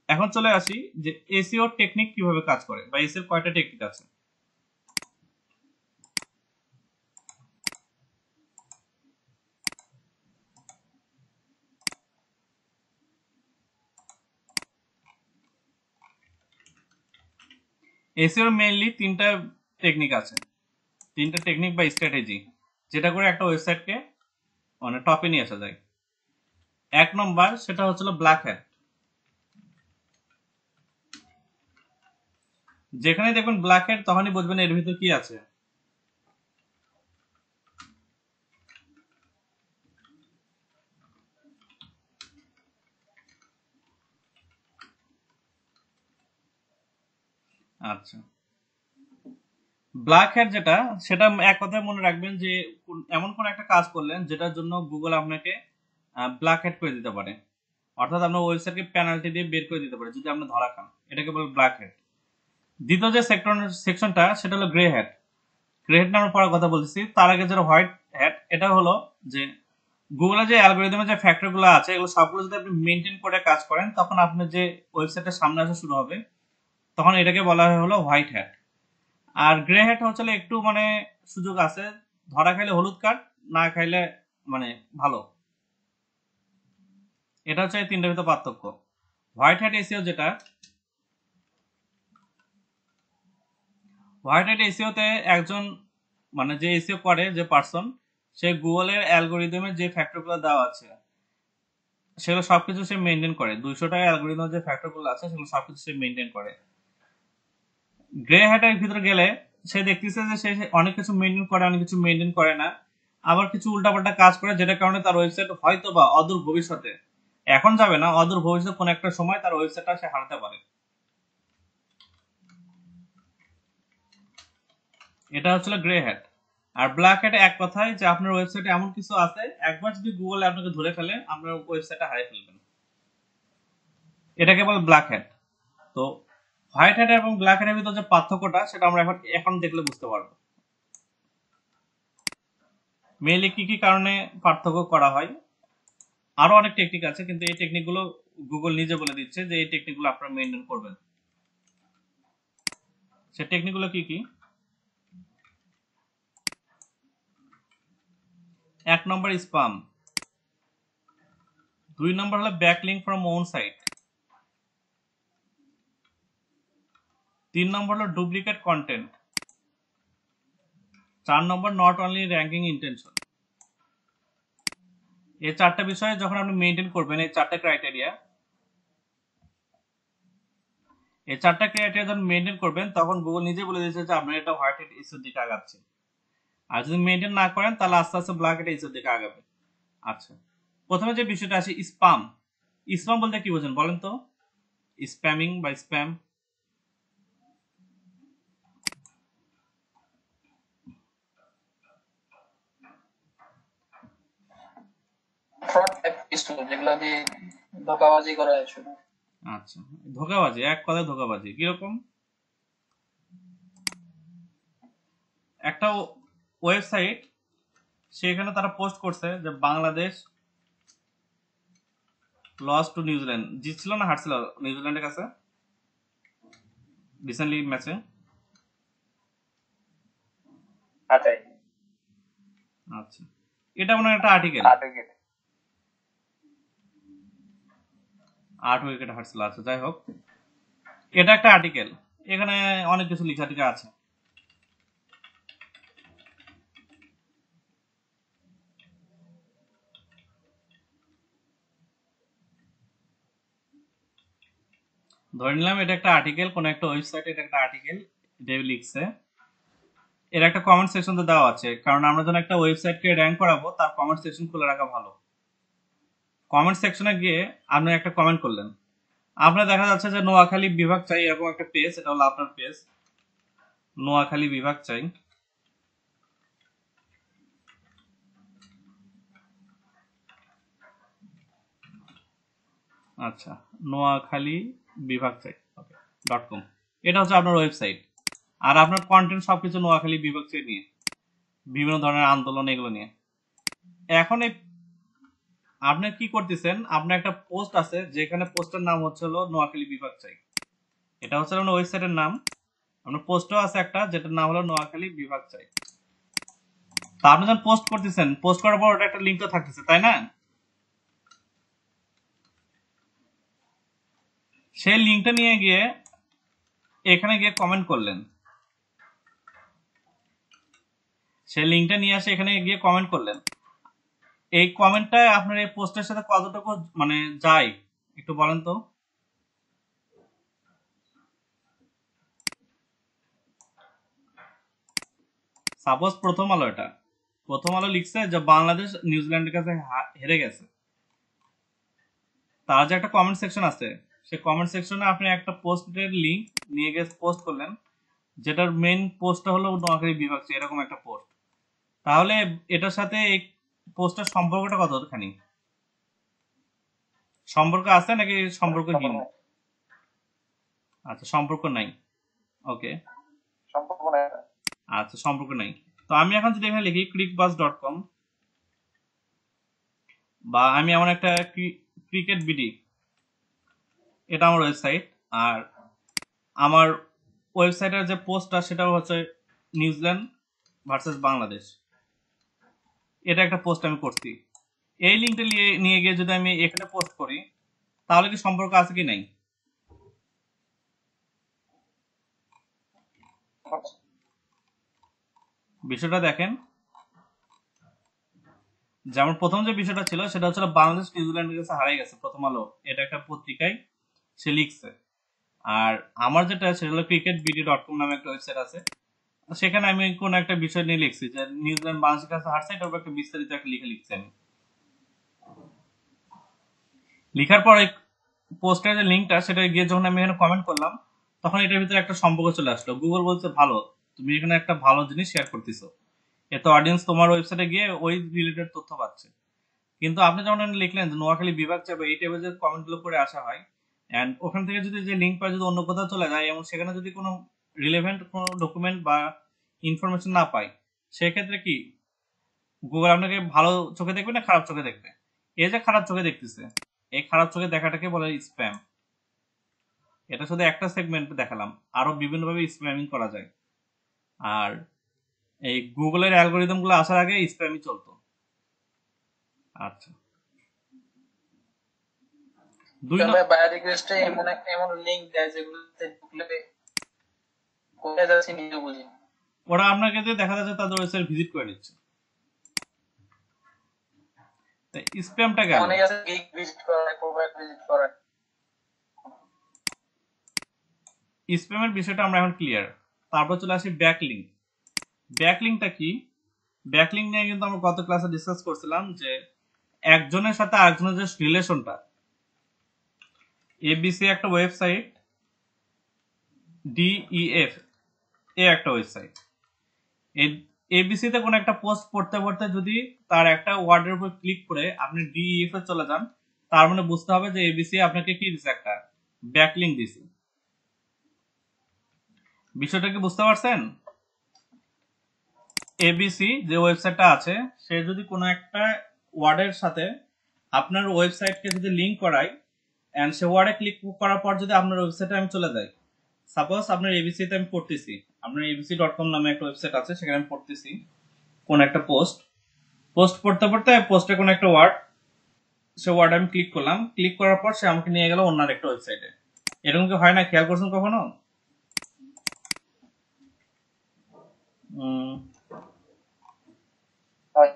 এখন চলে আসি যে এসইও টেকনিক কিভাবে কাজ করে বা এসইও কয়টা টেকনিক আছে। এসইওর মেইনলি তিনটা টেকনিক আছে, তিনটা টেকনিক বা স্ট্র্যাটেজি, যেটা করে একটা ওয়েবসাইটকে মানে টপে নিয়ে আসা যায়। এক নম্বর সেটা হচ্ছিল ব্ল্যাক হ্যাট। যেখানে দেখবেন ব্ল্যাক হ্যাট তখনই বুঝবেন এর ভিতর কি আছে। আচ্ছা, ব্ল্যাক হ্যাট যেটা, সেটা এক কথায় মনে রাখবেন যে এমন কোন একটা কাজ করলেন যেটার জন্য গুগল আপনাকে ব্ল্যাক হ্যাট করে দিতে পারে, অর্থাৎ আপনার ওয়েবসাইটকে পেনাল্টি দিয়ে বের করে দিতে পারে যদি আপনি ধরা খান। এটাকে বলে ব্ল্যাক হ্যাট। দ্বিতীয় যে সেকশনটা সেটা হলো গ্রে হ্যাট। গ্রে হ্যাট আমরা পড়ার কথা বলতেছি। তার আগে যেটা হোয়াইট হ্যাট, এটা হলো যে গুগলের যে অ্যালগোরিদমের যে ফ্যাক্টরগুলো আছে এগুলো সবগুলো যদি আপনি মেনটেন করে কাজ করেন, তখন আপনার যে ওয়েবসাইটের সামনে আসা শুরু হবে, তখন এটাকে বলা হয় হলো হোয়াইট হ্যাট। আর গ্রে হ্যাট হচ্ছে একটু মানে সুযোগ আছে, ধরা খাইলে হলুদ কার্ড, না খাইলে মানে ভালো। এটা হচ্ছে এই তিনটার ভিতর পার্থক্য। হোয়াইট হ্যাট এসিও যেটা, হোয়াইট হ্যাট এসিওতে একজন মানে যে এসিও করে যে পার্সন, সে গুগলের অ্যালগোরিদমের যে ফ্যাক্টরগুলো দেওয়া আছে সেগুলো সবকিছু সে মেনটেন করে। 200 টাকা অ্যালগোরিদমের যে ফ্যাক্টরগুলো আছে সেগুলো সবকিছু সে মেনটেন করে। গ্রে হ্যাটের ভিতরে গেলে সে দেখতেছে যে সে অনেক কিছু মেনটেন করে, অনেক কিছু মেনটেন করে না, আবার কিছু উল্টাপাল্টা কাজ করে, যেটার কারণে তার ওয়েবসাইট হয়তো বা অদূর ভবিষ্যতে, এখন যাবে না, অদূর ভবিষ্যতে কোন একটা সময় তার ওয়েবসাইটটা সে হারাতে পারে। এটা হচ্ছিল গ্রে হ্যাট। আর ব্ল্যাক হ্যাট এক কথায় যে আপনার ওয়েবসাইটে এমন কিছু আছে, একবার যদি গুগল আপনাকে ধরে ফেলে আপনার ওয়েবসাইটটা হারিয়ে ফেলবেন। এটাকে বলে ব্ল্যাক হ্যাট। তো হোয়াইট হ্যাট এবং ব্ল্যাক হ্যাটের ভিতরে যে পার্থক্যটা সেটা আমরা এখন দেখলে বুঝতে পারবো। মেইনলি কি কি কারণে পার্থক্য করা হয়। আরো অনেক টেকনিক আছে, কিন্তু এই টেকনিকগুলো গুগল নিজে বলে দিচ্ছে যে এই টেকনিকগুলো আপনারা মেইনটেইন করবেন। সে টেকনিকগুলো কি কি? এক নম্বর স্প্যাম, 2 নম্বর হলো ব্যাকলিংক ফ্রম ওন সাইট, 3 নম্বর হলো duplicate content, 4 number not only ranking intention. এই চারটা বিষয়ে যখন আপনি মেইনটেইন করবেন, এই চারটা ক্রাইটেরিয়া যখন মেইনটেইন করবেন, তখন গুগল নিজে বলে দিয়েছে যে আপনার এটা হোয়াইট হ্যাট ইস্যুর দিকে আগাচ্ছে। আর যদি মেইনটেইন না করেন তাহলে আস্তে আস্তে ব্ল্যাক হ্যাট ইস্যুর দিকে আগাবে। আচ্ছা, প্রথমে যে বিষয়টা আসে স্প্যাম। স্প্যাম বলতে কি বোঝেন বলেন তো? স্প্যামিং বা স্প্যাম। ফ্রড টাইপ কিছু যেগুলো দিয়ে ধোকাবাজি করা হয় শুধু। আচ্ছা, ধোকাবাজি, এক কথায় ধোকাবাজি কিরকম? একটা ওয়েবসাইট, সেখানে তারা পোস্ট করছে যে বাংলাদেশ লস টু নিউজিল্যান্ড, জিতছিল না হারছিল নিউজিল্যান্ডের কাছে রিসেন্টলি ম্যাচে? হাটাই আচ্ছা, এটা মনে হয় একটা আর্টিকেল, 8 উইকেট হারছিল। আচ্ছা, যাই হোক, এটা একটা আর্টিকেল, এখানে অনেক কিছু লেখা টিকা আছে। ধরে নিলাম এটা একটা আর্টিকেল, কোন একটা ওয়েবসাইটে এটা একটা আর্টিকেল, এটা লিখছে। এর একটা কমেন্ট সেকশন তো দেওয়া আছে, কারণ আমরা যখন একটা ওয়েবসাইটকে র্যাঙ্ক করাবো তার কমেন্ট সেকশন খুলে রাখা ভালো। কমেন্ট সেকশনে গিয়ে আপনি একটা কমেন্ট করলেন, আপনার দেখা যাচ্ছে যে নোয়াখালী বিভাগ চাই, এরকম একটা পেজ, এটা হলো আপনার পেজ, নোয়াখালী বিভাগ চাই। আচ্ছা, নোয়াখালী বিভাগ চাই .com, এটা হচ্ছে আপনার ওয়েবসাইট। আর আপনার কন্টেন্ট সবকিছু নোয়াখালী বিভাগ চাই নিয়ে, বিভিন্ন ধরনের আন্দোলন এগুলো নিয়ে। এখন এই আপনি কি করতেছেন, আপনার একটা পোস্ট আছে যেখানে পোস্টের নাম হচ্ছে হলো নোয়াখালী বিভাগ চাই, এটা হচ্ছে আপনার ওয়েবসাইটের নাম। আপনার পোস্টও আছে একটা যেটার নাম হলো নোয়াখালী বিভাগ চাই। তা আপনি যখন পোস্ট করতেছেন, পোস্ট করার পর ওটা একটা লিঙ্ক তো থাকতেছে, তাই না? সেই লিঙ্কটা নিয়ে গিয়ে এখানে গিয়ে কমেন্ট করলেন, সেই লিঙ্কটা নিয়ে আসে এখানে গিয়ে কমেন্ট করলেন। এই কমেন্টটা আপনার এই পোস্টের সাথে কতটুকু মানে যায় একটু বলেন তো। সাপোজ প্রথম আলো, এটা প্রথম আলো লিখছে যে বাংলাদেশ নিউজিল্যান্ডের কাছে হেরে গেছে, তার যে একটা কমেন্ট সেকশন আছে, সেই কমেন্ট সেকশনে আপনি একটা পোস্টের লিঙ্ক নিয়ে গিয়ে পোস্ট করলেন, যেটার মেইন পোস্টটা হলো নোয়াখালী বিভাগ চাই, এরকম একটা পোস্ট। তাহলে এটার সাথে এই পোস্টের সম্পর্কটা কতখানি? সম্পর্ক আছে নাকি সম্পর্কহীন? আচ্ছা, সম্পর্ক নাই। ওকে, সম্পর্ক নাই। আচ্ছা, সম্পর্ক নাই। তো আমি এখন যদি এখানে লিখি crickbuzz.com, বা আমি এমন একটা ক্রিকেট বিডি, এটা আমার ওয়েবসাইট, আর আমার ওয়েবসাইটের যে পোস্টটা সেটা হচ্ছে নিউজিল্যান্ড ভার্সেস বাংলাদেশ, এটা একটা পোস্ট আমি করছি। এই লিঙ্কটা নিয়ে গিয়ে যদি আমি এখানে পোস্ট করি, তাহলে কি সম্পর্ক আছে কি নাই? বিষয়টা দেখেন, যেমন প্রথম যে বিষয়টা ছিল সেটা হচ্ছে বাংলাদেশ নিউজিল্যান্ডের কাছে হারিয়ে গেছে, প্রথম আলো এটা একটা পত্রিকায় সে লিখছে। আর আমার যেটা সেটা হলো cricketbd.com নামে একটা ওয়েবসাইট আছে, সেখানে আমি কোন একটা বিষয় নিয়ে লিখছি যে নিউজিল্যান্ড বাংলাদেশের কাছে হারছে, এটার উপর একটা বিস্তারিত একটা লিখছি আমি। লিখার পর এই পোস্টের যে লিঙ্কটা সেটা গিয়ে যখন আমি এখানে কমেন্ট করলাম, তখন এটার ভিতরে একটা সম্পর্ক চলে আসলো। গুগল বলছে ভালো, তুমি এখানে একটা ভালো জিনিস শেয়ার করতেছো, এতে অডিয়েন্স তোমার ওয়েবসাইটে গিয়ে ওই রিলেটেড তথ্য পাচ্ছে। কিন্তু আপনি যখন লিখলেন যে নোয়াখালী বিভাগ চাইবে, এই টাইপের যে কমেন্ট গুলো করে আসা হয়, এন্ড ওখান থেকে যদি যে লিঙ্ক পায় যদি অন্য কোথাও চলে যায় এবং সেখানে যদি কোনো রিলেভেন্ট কোনো ডকুমেন্ট বা ইনফরমেশন না পায়, সেক্ষেত্রে কি গুগল আপনাকে ভালো চোখে দেখবে না খারাপ চোখে দেখবে? এই যে খারাপ চোখে দেখতেছে, এই খারাপ চোখে দেখাটাকে বলে স্প্যাম। এটা শুধু একটা সেগমেন্ট দেখালাম, আরো বিভিন্নভাবে স্প্যামিং করা যায়। আর এই গুগলের অ্যালগোরিদম গুলো আসার আগে স্প্যামই চলতো। আচ্ছা, দুই তবে বায়ো রিকোয়েস্টে এমন লিংক দেয় যেগুলোতে ঢুকলে কোথায় যাচ্ছে নিজে বুঝি না। ওরা আপনাকে যে দেখা যাচ্ছে তাদের ওয়েবসাইট ভিজিট করে নিচ্ছে, স্প্যামটা গেল। অনেক আছে গিগ ভিজিট করায়, প্রোফাইল ভিজিট করায়। স্প্যামের বিষয়টা আমরা এখন ক্লিয়ার। তারপর চলে আসি ব্যাকলিঙ্ক। ব্যাকলিঙ্কটা কি? ব্যাকলিঙ্ক নিয়ে কিন্তু আমরা গত ক্লাসে ডিসকাস করছিলাম যে একজনের সাথে আরেকজনের যে রিলেশনটা, এবিসি একটা ওয়েবসাইট, ডিইএফ এ একটা ওয়েবসাইট, এই এবিসি তে কোনো একটা পোস্ট পড়তে পড়তে যদি তার একটা ওয়ার্ডের উপর ক্লিক করে আপনি ডিইএফ এ চলে যান, তার মানে বুঝতে হবে যে এবিসি আপনাকে কি দিছে, একটা ব্যাকলিংক দিছে। বিষয়টা কি বুঝতে পারছেন? এবিসি যে ওয়েবসাইটটা আছে, সে যদি কোনো একটা ওয়ার্ডের সাথে আপনার ওয়েবসাইটকে যদি লিংক করায়, এন্ড সে ওয়ার্ডে ক্লিক করার পর যদি আপনার ওয়েবসাইটে আমি চলে যাই, সাপোজ আপনার এবিসি তে আমি পড়তেছি, আপনার abc.com নামে একটা ওয়েবসাইট আছে, সেখানে আমি পড়তেছি কোন একটা পোস্ট পড়তে পড়তে পোস্টে কোন একটা ওয়ার্ড, সে ওয়ার্ড আমি ক্লিক করলাম, ক্লিক করার পর সে আমাকে নিয়ে গেল অন্য একটা ওয়েবসাইটে। এরকম কি হয় না? খেয়াল করছেন কখনো? হয়।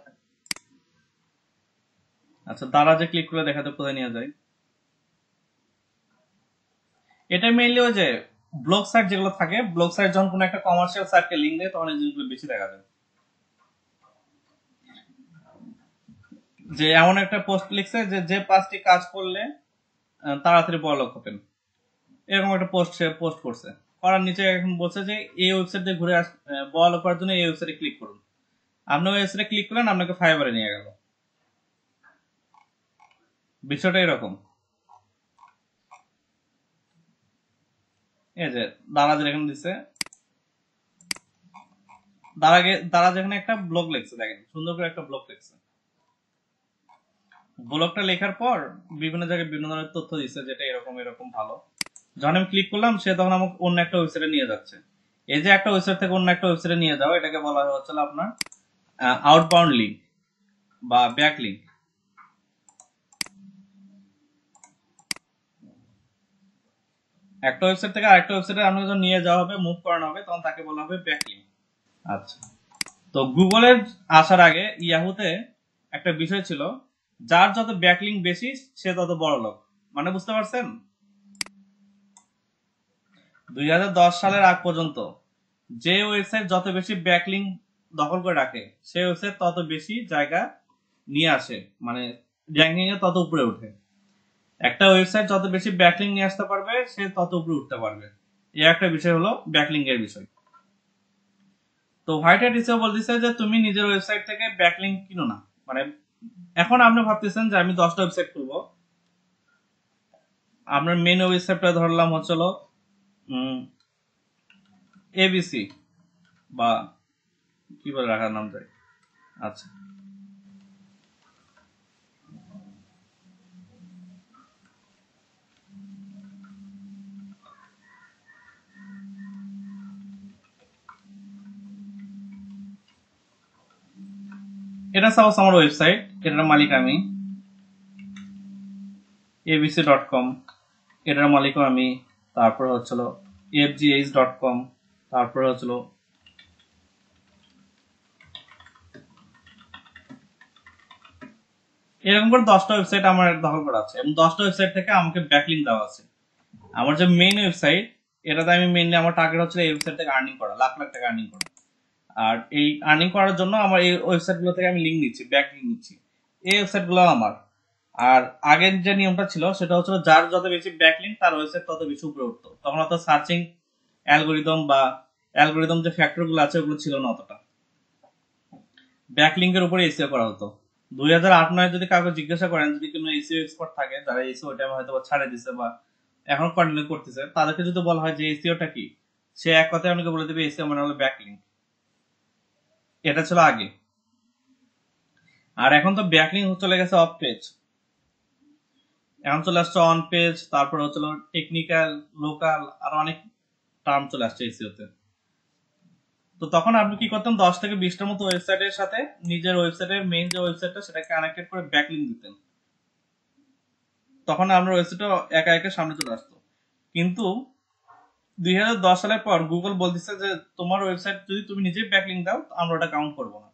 আচ্ছা, দারাজে ক্লিক করে দেখাতে কোথায় নিয়ে যায়। এটা মেইনলি ওই যে ব্লগ সাইট যেগুলো থাকে, ব্লগ সাইট যখন কোনো একটা কমার্শিয়াল সাইটকে লিংক দেয়, তখন এই জিনিসগুলো বেশি দেখা যায়। যে এমন একটা পোস্ট লিখছে যে যে 5টি কাজ করলে তাড়াতাড়ি বড়লোক হবেন, এরকম একটা পোস্ট সে পোস্ট করছে, করার নিচে এখন বলছে যে এই ওয়েবসাইট দিয়ে ঘুরে বড়লোক করার জন্য এই ওয়েবসাইটে ক্লিক করুন। আপনি ওই ওয়েবসাইটে ক্লিক করলেন, আপনাকে ফাইবারে নিয়ে গেল। বিষয়টা এরকম। এই যে দারাজের এখানে দিচ্ছে, দারাজ এখানে একটা ব্লগ লিখছে, দেখেন সুন্দর করে একটা ব্লগ লিখছে। ব্লগটা লেখার পর বিভিন্ন জায়গায় বিভিন্ন ধরনের তথ্য দিচ্ছে, যেটা এরকম এরকম ভালো। যখন আমি ক্লিক করলাম, সে তখন আমাকে অন্য একটা ওয়েবসাইটে নিয়ে যাচ্ছে। এই যে একটা ওয়েবসাইট থেকে অন্য একটা ওয়েবসাইটে নিয়ে যাও, এটাকে বলা হয় হচ্ছে আপনার আউটবাউন্ড লিঙ্ক বা ব্যাক লিঙ্ক। একটা ওয়েবসাইট থেকে আরেকটা ওয়েবসাইটে আপনাকে যখন নিয়ে যাওয়া হবে, মুভ করানো হবে, তখন তাকে বলা হবে ব্যাক লিঙ্ক। আচ্ছা, তো গুগলের আসার আগে ইয়াহুতে একটা বিষয় ছিল, যার যত ব্যাকলিংক বেশি সে তত বড় লোক। মানে বুঝতে পারছেন? 2010 সালের আগ পর্যন্ত যে ওয়েবসাইট যত বেশি ব্যাকলিংক দখল করে রাখে, সেই ওয়েবসাইট তত বেশি জায়গা নিয়ে আসে, মানে র্যাঙ্কিং এ তত উপরে ওঠে। একটা ওয়েবসাইট যত বেশি ব্যাকলিংক নিয়ে আসতে পারবে, সে তত উপরে উঠতে পারবে। এই একটা বিষয় হলো ব্যাকলিংক এর বিষয়। তো হোয়াইট হ্যাট এসেও বলতেছে যে তুমি নিজের ওয়েবসাইট থেকে ব্যাকলিংক কিনো না। মানে এখন আপনি ভাবতেছেন যে আমি 10টা ওয়েবসাইট খুলবো, আপনার মেন ওয়েবসাইটটা ধরলাম হচ্ছিল এবিসি বা কি বলে রাখার নাম যায়। আচ্ছা, এটা সাপোজ আমার ওয়েবসাইট, এটার মালিক আমি, abc.com, এটার মালিকও আমি। তারপর হচ্ছিল fgh.com, তারপর হচ্ছিল এরকম করে 10টা ওয়েবসাইট আমার দখল করা আছে, এবং 10টা ওয়েবসাইট থেকে আমাকে ব্যাকলিংক দেওয়া আছে। আমার যে মেইন ওয়েবসাইট, এটাতে আমি মেইনলি আমার টার্গেট হচ্ছে এই ওয়েবসাইট থেকে আর্নিং করা, লাখ লাখ টাকা আর্নিং করা। আর এই আর্নিং করার জন্য আমার এই ওয়েবসাইট গুলো থেকে আমি লিঙ্ক নিচ্ছি, ব্যাক লিঙ্ক নিচ্ছি। এই ওয়েবসাইট গুলো আমার। আর আগের যে নিয়মটা ছিল, সেটা হচ্ছে যার যত বেশি ব্যাক লিঙ্ক, তার ওয়েবসাইট তত বেশি উপরে উঠতো। তখন অত সার্চিং অ্যালগোরিদম বা অ্যালগোরিদম যে ফ্যাক্টর গুলো আছে, ওগুলো ছিল না অতটা। ব্যাক লিঙ্কের উপরে এসিও করা হতো। 2008-9 যদি কাউকে জিজ্ঞাসা করেন, যদি কোনো এসিও এক্সপার্ট থাকে, যারা এসিও ওটা হয়তো ছাড়ে দিছে বা এখন কন্টিনিউ করতেছে, তাদেরকে যদি বলা হয় যে এসিওটা কি, সে এক কথায় আপনাকে বলে দেবে এসিও মানে হলো ব্যাক লিঙ্ক। এটা ছিল আগে। আর এখন তো ব্যাকলিং চলে গেছে অফ পেজ, এখন চলে আসছে অন পেজ, তারপর হচ্ছিল টেকনিক্যাল, লোকাল, আর অনেক টার্ম চলে আসছে এসিওতে। তো তখন আপনি কি করতেন, 10 থেকে 20টার মতো ওয়েবসাইটের সাথে নিজের ওয়েবসাইটের মেইন যে ওয়েবসাইটটা, সেটা কানেক্টেড করে ব্যাকলিং দিতেন। তখন আপনার ওয়েবসাইটটা একা একা সামনে চলে আসতো। কিন্তু 2010 সালের পর গুগল বলতেছে যে তোমার ওয়েবসাইট যদি তুমি নিজেই ব্যাকলিং দাও, আমরা ওটা কাউন্ট করবো না।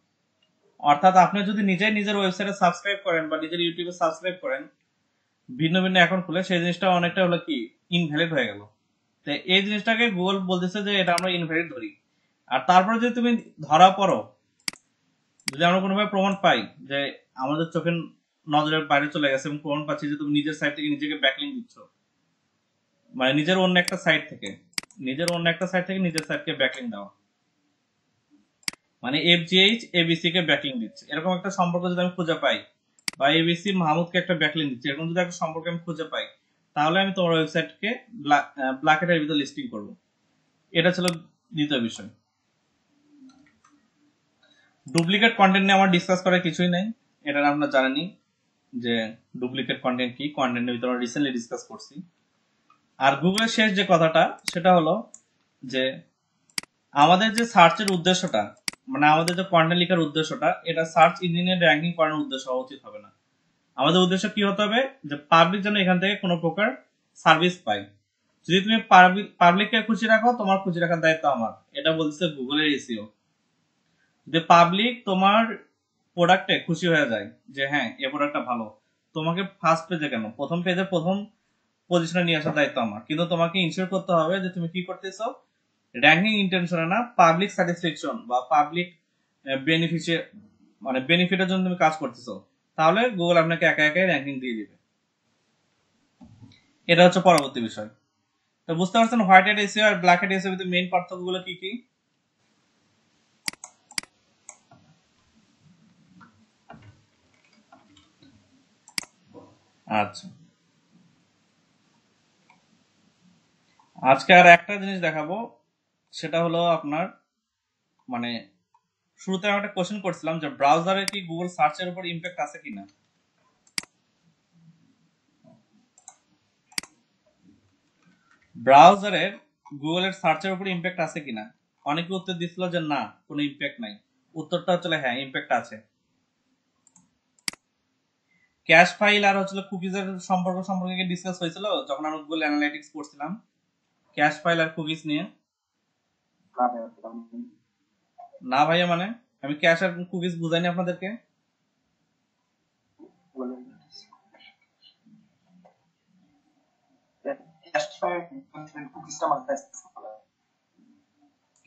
অর্থাৎ আপনি যদি নিজেই নিজের ওয়েবসাইটে সাবস্ক্রাইব করেন বা নিজের ইউটিউবে সাবস্ক্রাইব করেন, ভিন্ন ভিন্ন অ্যাকাউন্ট খুলে, সেই জিনিসটা অনেকটা হলো কি ইনভ্যালিড হয়ে গেল। তো এই জিনিসটাকে গুগল বলতেছে যে এটা আমরা ইনভ্যালিড ধরি। আর তারপরে যদি তুমি ধরা পড়ো, যদি আমরা কোনোভাবে প্রমাণ পাই যে আমাদের চোখের নজরের বাইরে চলে গেছে, এবং প্রমাণ পাচ্ছি যে তুমি নিজের সাইট থেকে নিজেকে ব্যাকলিং দিচ্ছ, মানে নিজের অন্য একটা সাইট থেকে নিজের সাইটকে ব্যাকলিং দেওয়া, মানে FGH ABC কে ব্যাকলিং দিচ্ছে, এরকম একটা সম্পর্ক যদি আমি খুঁজে পাই, বা ABC মাহমুদকে একটা ব্যাকলিং দিচ্ছে, এরকম যদি একটা সম্পর্ক আমি খুঁজে পাই, তাহলে আমি তোমার ওয়েবসাইটকে ব্ল্যাকেটের ভিতরে লিস্টিং করব। এটা ছিল দ্বিতীয় বিষয়। ডুপ্লিকেট কন্টেন্ট নিয়ে আমার ডিসকাস করার কিছুই নাই, এটা আমরা জানি যে ডুপ্লিকেট কন্টেন্ট কি, কন্টেন্টের ভিতরে আমরা রিসেন্টলি ডিসকাস করছি। আর গুগলের শেষ যে কথাটা সেটা হলো যে আমাদের যে সার্চের উদ্দেশ্যটা, মানে আমাদের যে কন্টেন্ট লেখার উদ্দেশ্যটা, এটা সার্চ ইঞ্জিনের র্যাঙ্কিং করানোর উদ্দেশ্য হওয়া উচিত হবে না। আমাদের উদ্দেশ্য কি হতে হবে, যে পাবলিক যেন এখান থেকে কোনো প্রকার সার্ভিস পায়। যদি তুমি পাবলিককে খুশি রাখো, তোমার খুশি রাখার দায়িত্ব আমার, এটা বলছে গুগলের এসইও। যদি পাবলিক তোমার প্রোডাক্টে খুশি হয়ে যায় যে হ্যাঁ এই প্রোডাক্টটা ভালো, তোমাকে ফার্স্ট পেজে কেন, প্রথম পেজে প্রথম পজিশনে নিয়ে আসার দায়িত্ব আমার। কিন্তু তোমাকে ইনশিওর করতে হবে যে তুমি কি করতেছো, র্যাঙ্কিং ইন্টেনশনে না, পাবলিক স্যাটিসফ্যাকশন বা পাবলিক বেনিফিশিয়ার মানে বেনিফিটের জন্য তুমি কাজ করতেছো, তাহলে গুগল আপনাকে একা একাই র্যাঙ্কিং দিয়ে দিবে। এটা হচ্ছে পরবর্তী বিষয়। তো বুঝতে পারছেন হোয়াইট হ্যাট এসইও আর ব্ল্যাক হ্যাট এসইও এর মেইন পার্থক্যগুলো কি কি? আচ্ছা, আজকে আর একটা জিনিস দেখাবো, সেটা হলো আপনার মানে শুরুতে আমি একটা কোশ্চেন করছিলাম যে ব্রাউজারে কি গুগল সার্চের উপর ইমপ্যাক্ট আছে কিনা। ব্রাউজারের গুগলের সার্চের উপর ইমপ্যাক্ট আছে কিনা, অনেকে উত্তর দিছিল যে না কোনো ইমপ্যাক্ট নাই। উত্তরটা হচ্ছে হ্যাঁ ইমপ্যাক্ট আছে। ক্যাশ ফাইল আর হচ্ছে কুকিজের সম্পর্কে ডিসকাস হয়েছিল যখন আমরা গুগল অ্যানালাইটিক্স পড়ছিলাম, ক্যাশ ফাইল আর কুকিজ নিয়ে। না ভাইয়া, মানে আমি ক্যাশ আর কুকিজ বুঝাইনি আপনাদেরকে।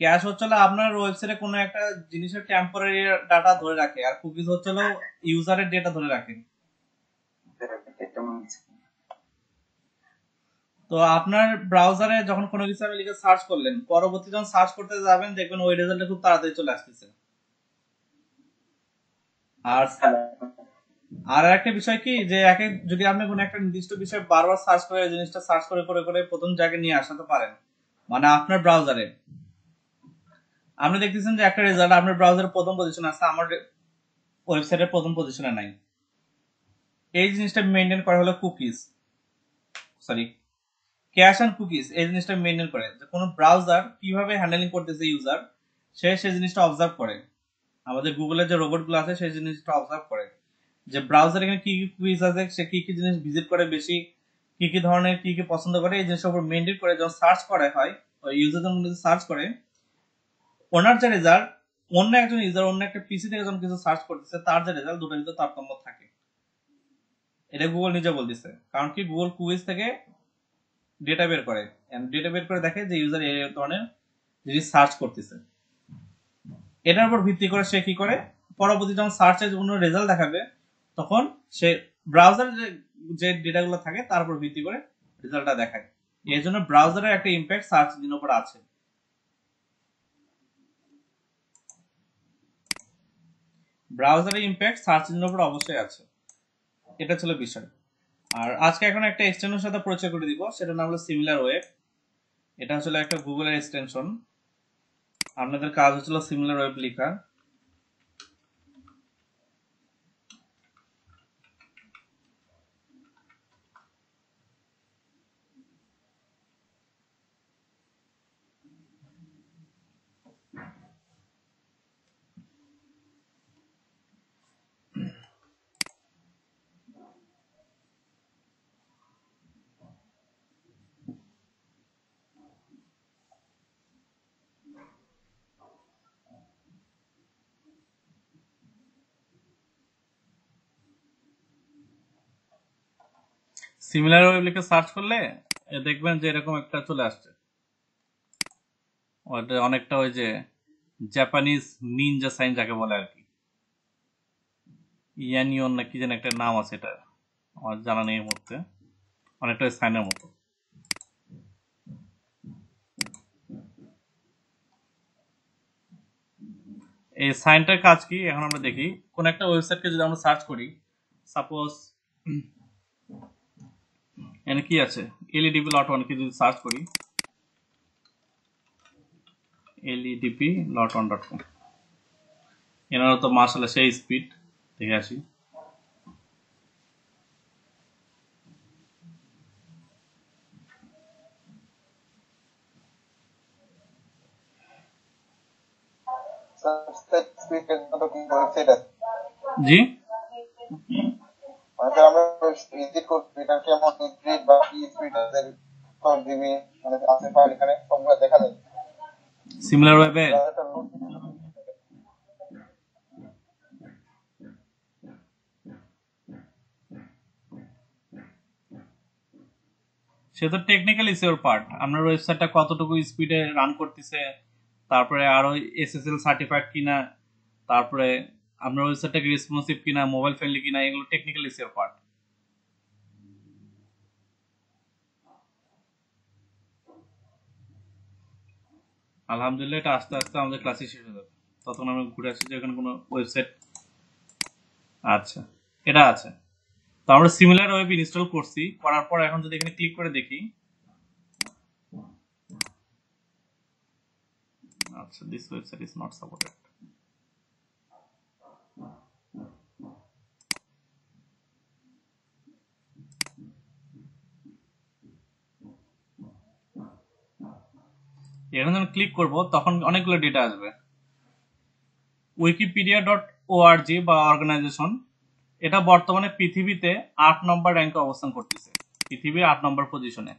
ক্যাশ হচ্ছে আপনার ওয়েবসাইটে কোনো একটা জিনিসের টেম্পোরারি ডাটা ধরে রাখে, আর কুকিজ হচ্ছে ইউজারের ডেটা ধরে রাখে। তো আপনার ব্রাউজারে যখন কোনো কিছু আপনি লিখে সার্চ করলেন, পরবর্তী যখন সার্চ করতে যাবেন দেখবেন ওই রেজাল্টটা খুব তাড়াতাড়ি চলে আসতেছে। আর আর একটা বিষয় কি, যে যদি আপনি কোনো একটা নির্দিষ্ট বিষয় বারবার সার্চ করে জিনিসটা সার্চ করে করে করে প্রথম জায়গায় নিয়ে আসাতে পারেন, মানে আপনার ব্রাউজারে আপনি দেখতেছেন যে একটা রেজাল্ট আপনার ব্রাউজারে প্রথম পজিশনে আছে, আমার ওয়েবসাইটের প্রথম পজিশনে নাই। এই জিনিসটা মেইনটেইন করা হলো cookies, sorry cache and cookies. এই জিনিসটা মেইনটেইন করে যে কোনো ব্রাউজার কিভাবে হ্যান্ডেলিং করতেছে ইউজার, সেই জিনিসটা অবজার্ভ করে। আমাদের গুগলের যে রোবট গুলো আছে সেই জিনিসটা অবজার্ভ করে যে ব্রাউজার এখানে কি কি কুইজ আছে, সে কি কি জিনিস ভিজিট করে বেশি, কি কি ধরনের কি কি পছন্দ করে, এই জিনিসের উপর মেইনটেইন করে যখন সার্চ করা হয়, ওই ইউজারদের মধ্যে সার্চ করে ওনার যে রেজাল্ট, অন্য একজন ইউজার অন্য একটা পিসি থেকে যখন কিছু সার্চ করতেছে তার যে রেজাল্ট, দুটোর ভিতরে তারতম্য থাকে। এটা গুগল নিজে বলতেছে, কারণ কি গুগল কুইজ থেকে ডেটা বের করে, ডেটা বের করে দেখে যে ইউজার এই ধরনের জিনিস সার্চ করতেছে। এটার উপর ভিত্তি করে সে কি করে, পরবর্তী যখন সার্চে কোনো রেজাল্ট দেখাবে তখন সে ব্রাউজারে যে ডেটাগুলো থাকে তার উপর ভিত্তি করে রেজাল্টটা দেখায়। এই জন্য ব্রাউজারের একটা ইম্প্যাক্ট সার্চ ইঞ্জিনের উপর আছে। ব্রাউজারের ইম্প্যাক্ট সার্চ ইঞ্জিনের উপর অবশ্যই আছে, এটা ছিল বিষয়। আর আজকে এখন একটা এক্সটেনশনের সাথে পরিচয় করে দিব, সেটার নাম হলো সিমিলার ওয়েব। এটা আসলে একটা গুগলের এক্সটেনশন। আপনাদের কাজ হচ্ছিল সিমিলার ওয়েব লেখা। সিমিলার ওয়েব লিখে সার্চ করলে দেখবেন যে এরকম একটা চলে আসছে, ওটা অনেকটা ওই যে জাপানিজ নিনজা সাইন যাকে বলে আর কি, ইয়ানিয়ন না কি যেন একটা নাম আছে, এটা আমার জানা নেই এই মুহূর্তে, অনেকটা ওই সাইনের মতো। এই সাইনটার কাজ কি এখন আমরা দেখি। কোন একটা ওয়েবসাইটকে যদি আমরা সার্চ করি, সাপোজ এখানে কি আছে, ledp.1 কে যদি সার্চ করি, ledp.1.com, এনারও তো মাশাআল্লাহ সেই স্পিড। দেখে আসি। সাবস্ক্রাইব স্পিডের মতো কি ওয়েবসাইট আছে? জি, মানে আমরা ভিজিট করছি, এটা কেমন স্পিড বা কি স্পিড আছে, সব জিবি মানে আছে ফাইল এখানে সবগুলো দেখা যায়। সিমিলার ওয়েবে একটা নোট সে তো টেকনিক্যাল ইস্যুর পার্ট। আপনার ওয়েবসাইটটা কতটুকু স্পিডে রান করতেছে, তারপরে আরো এসএসএল সার্টিফাইড কিনা, তারপরে আপনার ওয়েবসাইটটা কি রেসপন্সিভ কিনা, মোবাইল ফ্রেন্ডলি কিনা, এগুলো টেকনিক্যাল ইস্যুর পার্ট। আলহামদুলিল্লাহ এটা আস্তে আস্তে আমাদের ক্লাসে শেষ হয়ে যাবে। তখন আমরা ঘুরে আসি যে এখানে কোনো ওয়েবসাইট। আচ্ছা, এটা আছে। তো আমরা সিমিলার ওয়েব ইনস্টল করছি, করার পর এখন যদি এখানে ক্লিক করে দেখি, আচ্ছা this website is not supported. এখানে যখন ক্লিক করব তখন অনেকগুলো ডেটা আসবে। wikipedia.org বা অর্গানাইজেশন, এটা বর্তমানে পৃথিবীতে 8 নম্বর র্যাঙ্কে অবস্থান করতেছে, পৃথিবীর 8 নম্বর পজিশনে।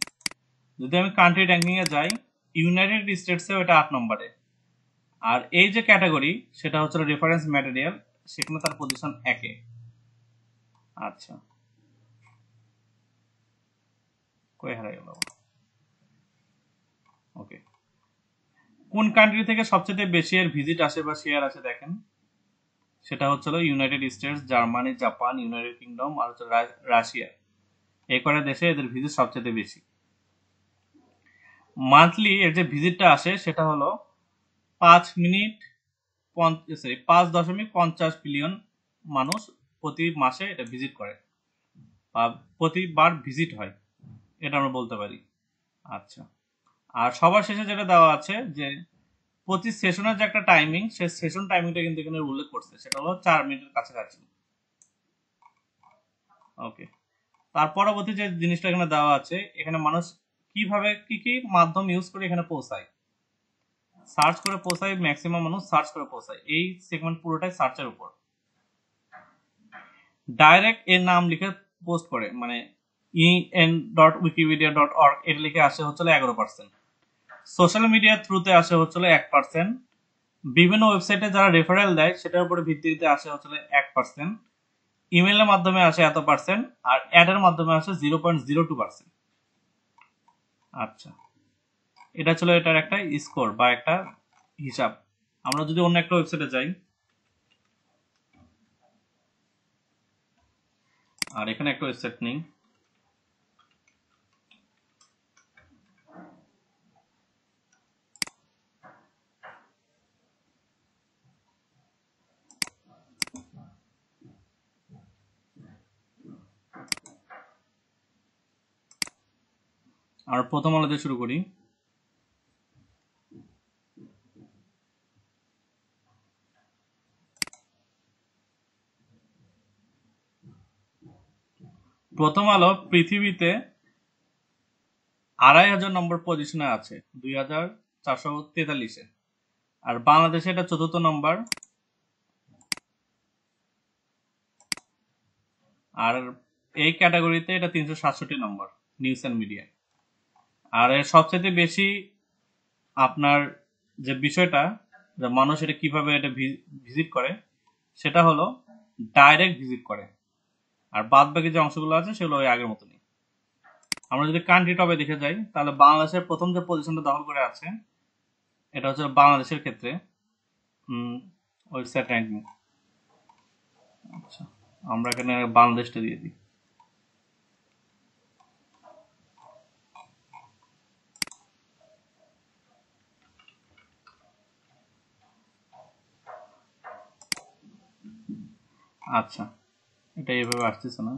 যদি আমি কান্ট্রি র্যাঙ্কিং এ যাই, ইউনাইটেড স্টেটসেও এটা 8 নম্বরে। আর এই যে ক্যাটাগরি, সেটা হচ্ছে রেফারেন্স ম্যাটেরিয়াল, সেখানে তার পজিশন 1 এ। আচ্ছা, কই হারাই গেল? ওকে, কোন কান্ট্রি থেকে সবচেয়ে বেশি এর ভিজিট আসে বা শেয়ার আসে দেখেন, সেটা হচ্ছে United States, Germany, Japan, United Kingdom আর হচ্ছে রাশিয়া। এই কটা দেশে এদের ভিজিট সবচেয়ে বেশি। মান্থলি এর যে ভিজিটটা আসে সেটা হলো 5.50 বিলিয়ন মানুষ প্রতি মাসে এটা ভিজিট করে বা প্রতিবার ভিজিট হয়, এটা আমরা বলতে পারি। আচ্ছা, আর সবার শেষে যেটা দেওয়া আছে যে প্রতি সেশনের যে একটা টাইমিং, সে সেশন টাইমিংটা কিন্তু এখানে উল্লেখ করছে, সেটা হলো 4 মিনিটের কাছাকাছি। ওকে, তার পরবর্তী যে জিনিসটা এখানে দেওয়া আছে, এখানে মানুষ কিভাবে কি কি মাধ্যম ইউজ করে এখানে পৌঁছায়। সার্চ করে পৌঁছায়, ম্যাক্সিমাম মানুষ সার্চ করে পৌঁছায়। এই সেগমেন্ট পুরোটাই সার্চের উপর। ডাইরেক্ট এর নাম লিখে পোস্ট করে, মানে en.wikipedia.org এটা লিখে আসে হচ্ছে 11%। সোশ্যাল মিডিয়ার থ্রুতে আসে হচ্ছে 1%। বিভিন্ন ওয়েবসাইটে যারা রেফারেল দেয় সেটার উপরে ভিত্তিতে আসে হচ্ছে 1%। ইমেলের মাধ্যমে আসে এত পার্সেন্ট, আর অ্যাডের মাধ্যমে আসে 0.02%। আচ্ছা, এটা ছিল এটার একটা স্কোর বা একটা হিসাব। আমরা যদি অন্য একটা ওয়েবসাইটে যাই, আর এখানে একটা ওয়েবসাইট নেই, আর প্রথম আলোতে শুরু করি। প্রথম আলো পৃথিবীতে 2,500 নম্বর পজিশনে আছে, 2,443-এ। আর বাংলাদেশে এটা 4র্থ নম্বর, আর এই ক্যাটাগরিতে এটা 367 নম্বর, নিউজ অ্যান্ড মিডিয়া। আর এর সবচেয়ে বেশি আপনার যে বিষয়টা, যে মানুষ এটা কিভাবে এটা ভিজিট করে, সেটা হলো ডাইরেক্ট ভিজিট করে। আর বাদ বাকি যে অংশগুলো আছে সেগুলো ওই আগের মতনই। আমরা যদি কান্ট্রি টপে দেখে যাই, তাহলে বাংলাদেশের প্রথম যে পজিশনটা দখল করে আছে, এটা হচ্ছে বাংলাদেশের ক্ষেত্রে ওয়েবসাইট র্যাঙ্কিং। আচ্ছা, আমরা এখানে বাংলাদেশটা দিয়ে দিই। আচ্ছা, এটা এইভাবে আসতেছে না।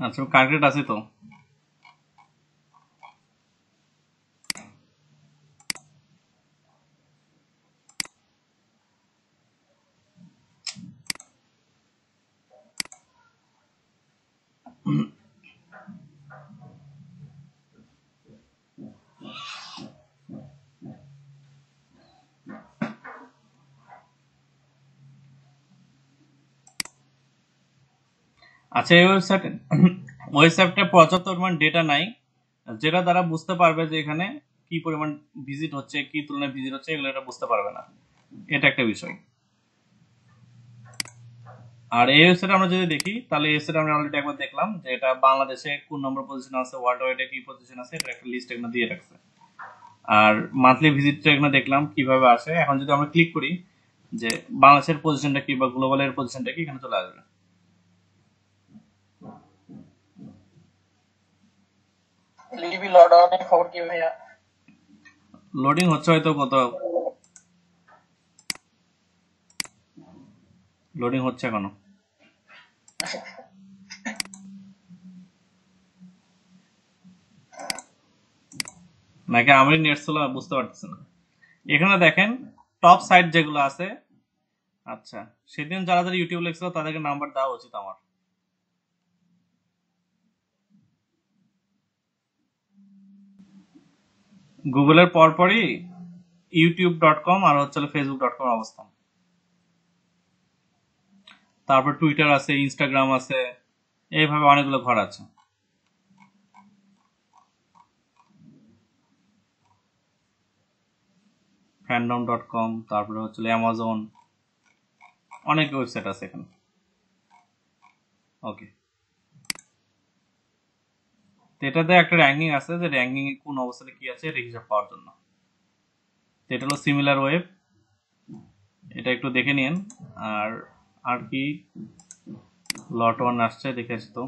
আচ্ছা, কারেক্ট আছে তো? আচ্ছা, এই ওয়েবসাইটে পর্যাপ্ত পরিমাণ ডেটা নাই, যেটা দ্বারা বুঝতে পারবে যে এখানে কি পরিমাণ ভিজিট হচ্ছে, কি তুলনায় ভিজিট হচ্ছে, এগুলো এটা বুঝতে পারবে না। এটা একটা বিষয়। আর এই ওয়েবসাইটে আমরা যদি দেখি, তাহলে এই ওয়েবসাইটে আমরা অলরেডি একবার দেখলাম যে এটা বাংলাদেশে কোন নম্বর পজিশন আছে, ওয়ার্ল্ড ওয়াইডে কি পজিশন আছে, এটা একটা লিস্ট এখানে দিয়ে রাখছে। আর মান্থলি ভিজিটটা এখানে দেখলাম কিভাবে আসে। এখন যদি আমরা ক্লিক করি যে বাংলাদেশের পজিশনটা কি বা গ্লোবালের পজিশনটা কি, এখানে চলে আসবে। লিবি লর্ডনের খবর কি ভাইয়া? লোডিং হচ্ছে হয়তো, কোথাও লোডিং হচ্ছে এখনো। নাকি আমি নেট স্লো বুঝতে পারতেছি না। এখানে দেখেন টপ সাইট যেগুলো আছে। আচ্ছা, সেদিন যারা যারা ইউটিউব লেখছিল তাদেরকে নাম্বার দেওয়া উচিত আমার। গুগলের পরপরই youtube.com আর হচ্ছে facebook.com অবস্থান। তারপর টুইটার আছে, ইনস্টাগ্রাম আছে, এইভাবে অনেকগুলো ঘর আছে। fandom.com, তারপরে হচ্ছে অ্যামাজন, অনেক ওয়েবসাইট আছে এখানে। ওকে, এটাতে একটা র্যাঙ্কিং আছে, যে র্যাঙ্কিং এ কোন অবস্থানে কি আছে এটা হিসাব পাওয়ার জন্য। এটা হলো সিমিলার ওয়েব, এটা একটু দেখে নিন। আর আর কি লট ওয়ান আসছে দেখে আসি তো।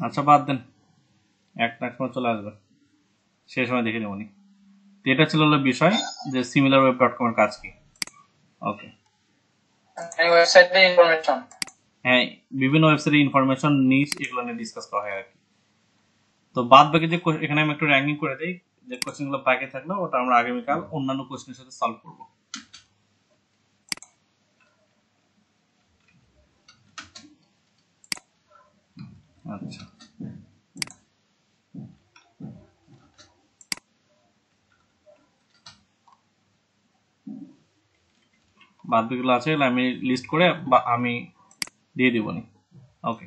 আচ্ছা, বাদ দেন, একটা সময় চলে আসবে, সেই সময় দেখে নেবনি। এটা ছিল হলো বিষয় যে similarweb.com এর কাজ কি। ওকে, এই ওয়েবসাইটে ইনফরমেশন। হ্যাঁ, বিভিন্ন ওয়েবসাইটে ইনফরমেশন, নিচ, এগুলো নিয়ে ডিসকাস করা হয় আর কি। তো বাদ বাকি যে এখানে আমি একটু র্যাঙ্কিং করে দিই, যে কোশ্চেনগুলো বাকি থাকলো ওটা আমরা আগামীকাল অন্যান্য কোশ্চেনের সাথে সলভ করব। আচ্ছা, বাদ বাকিগুলো আছে, আমি লিস্ট করে আমি দিয়ে দিব নি। ওকে।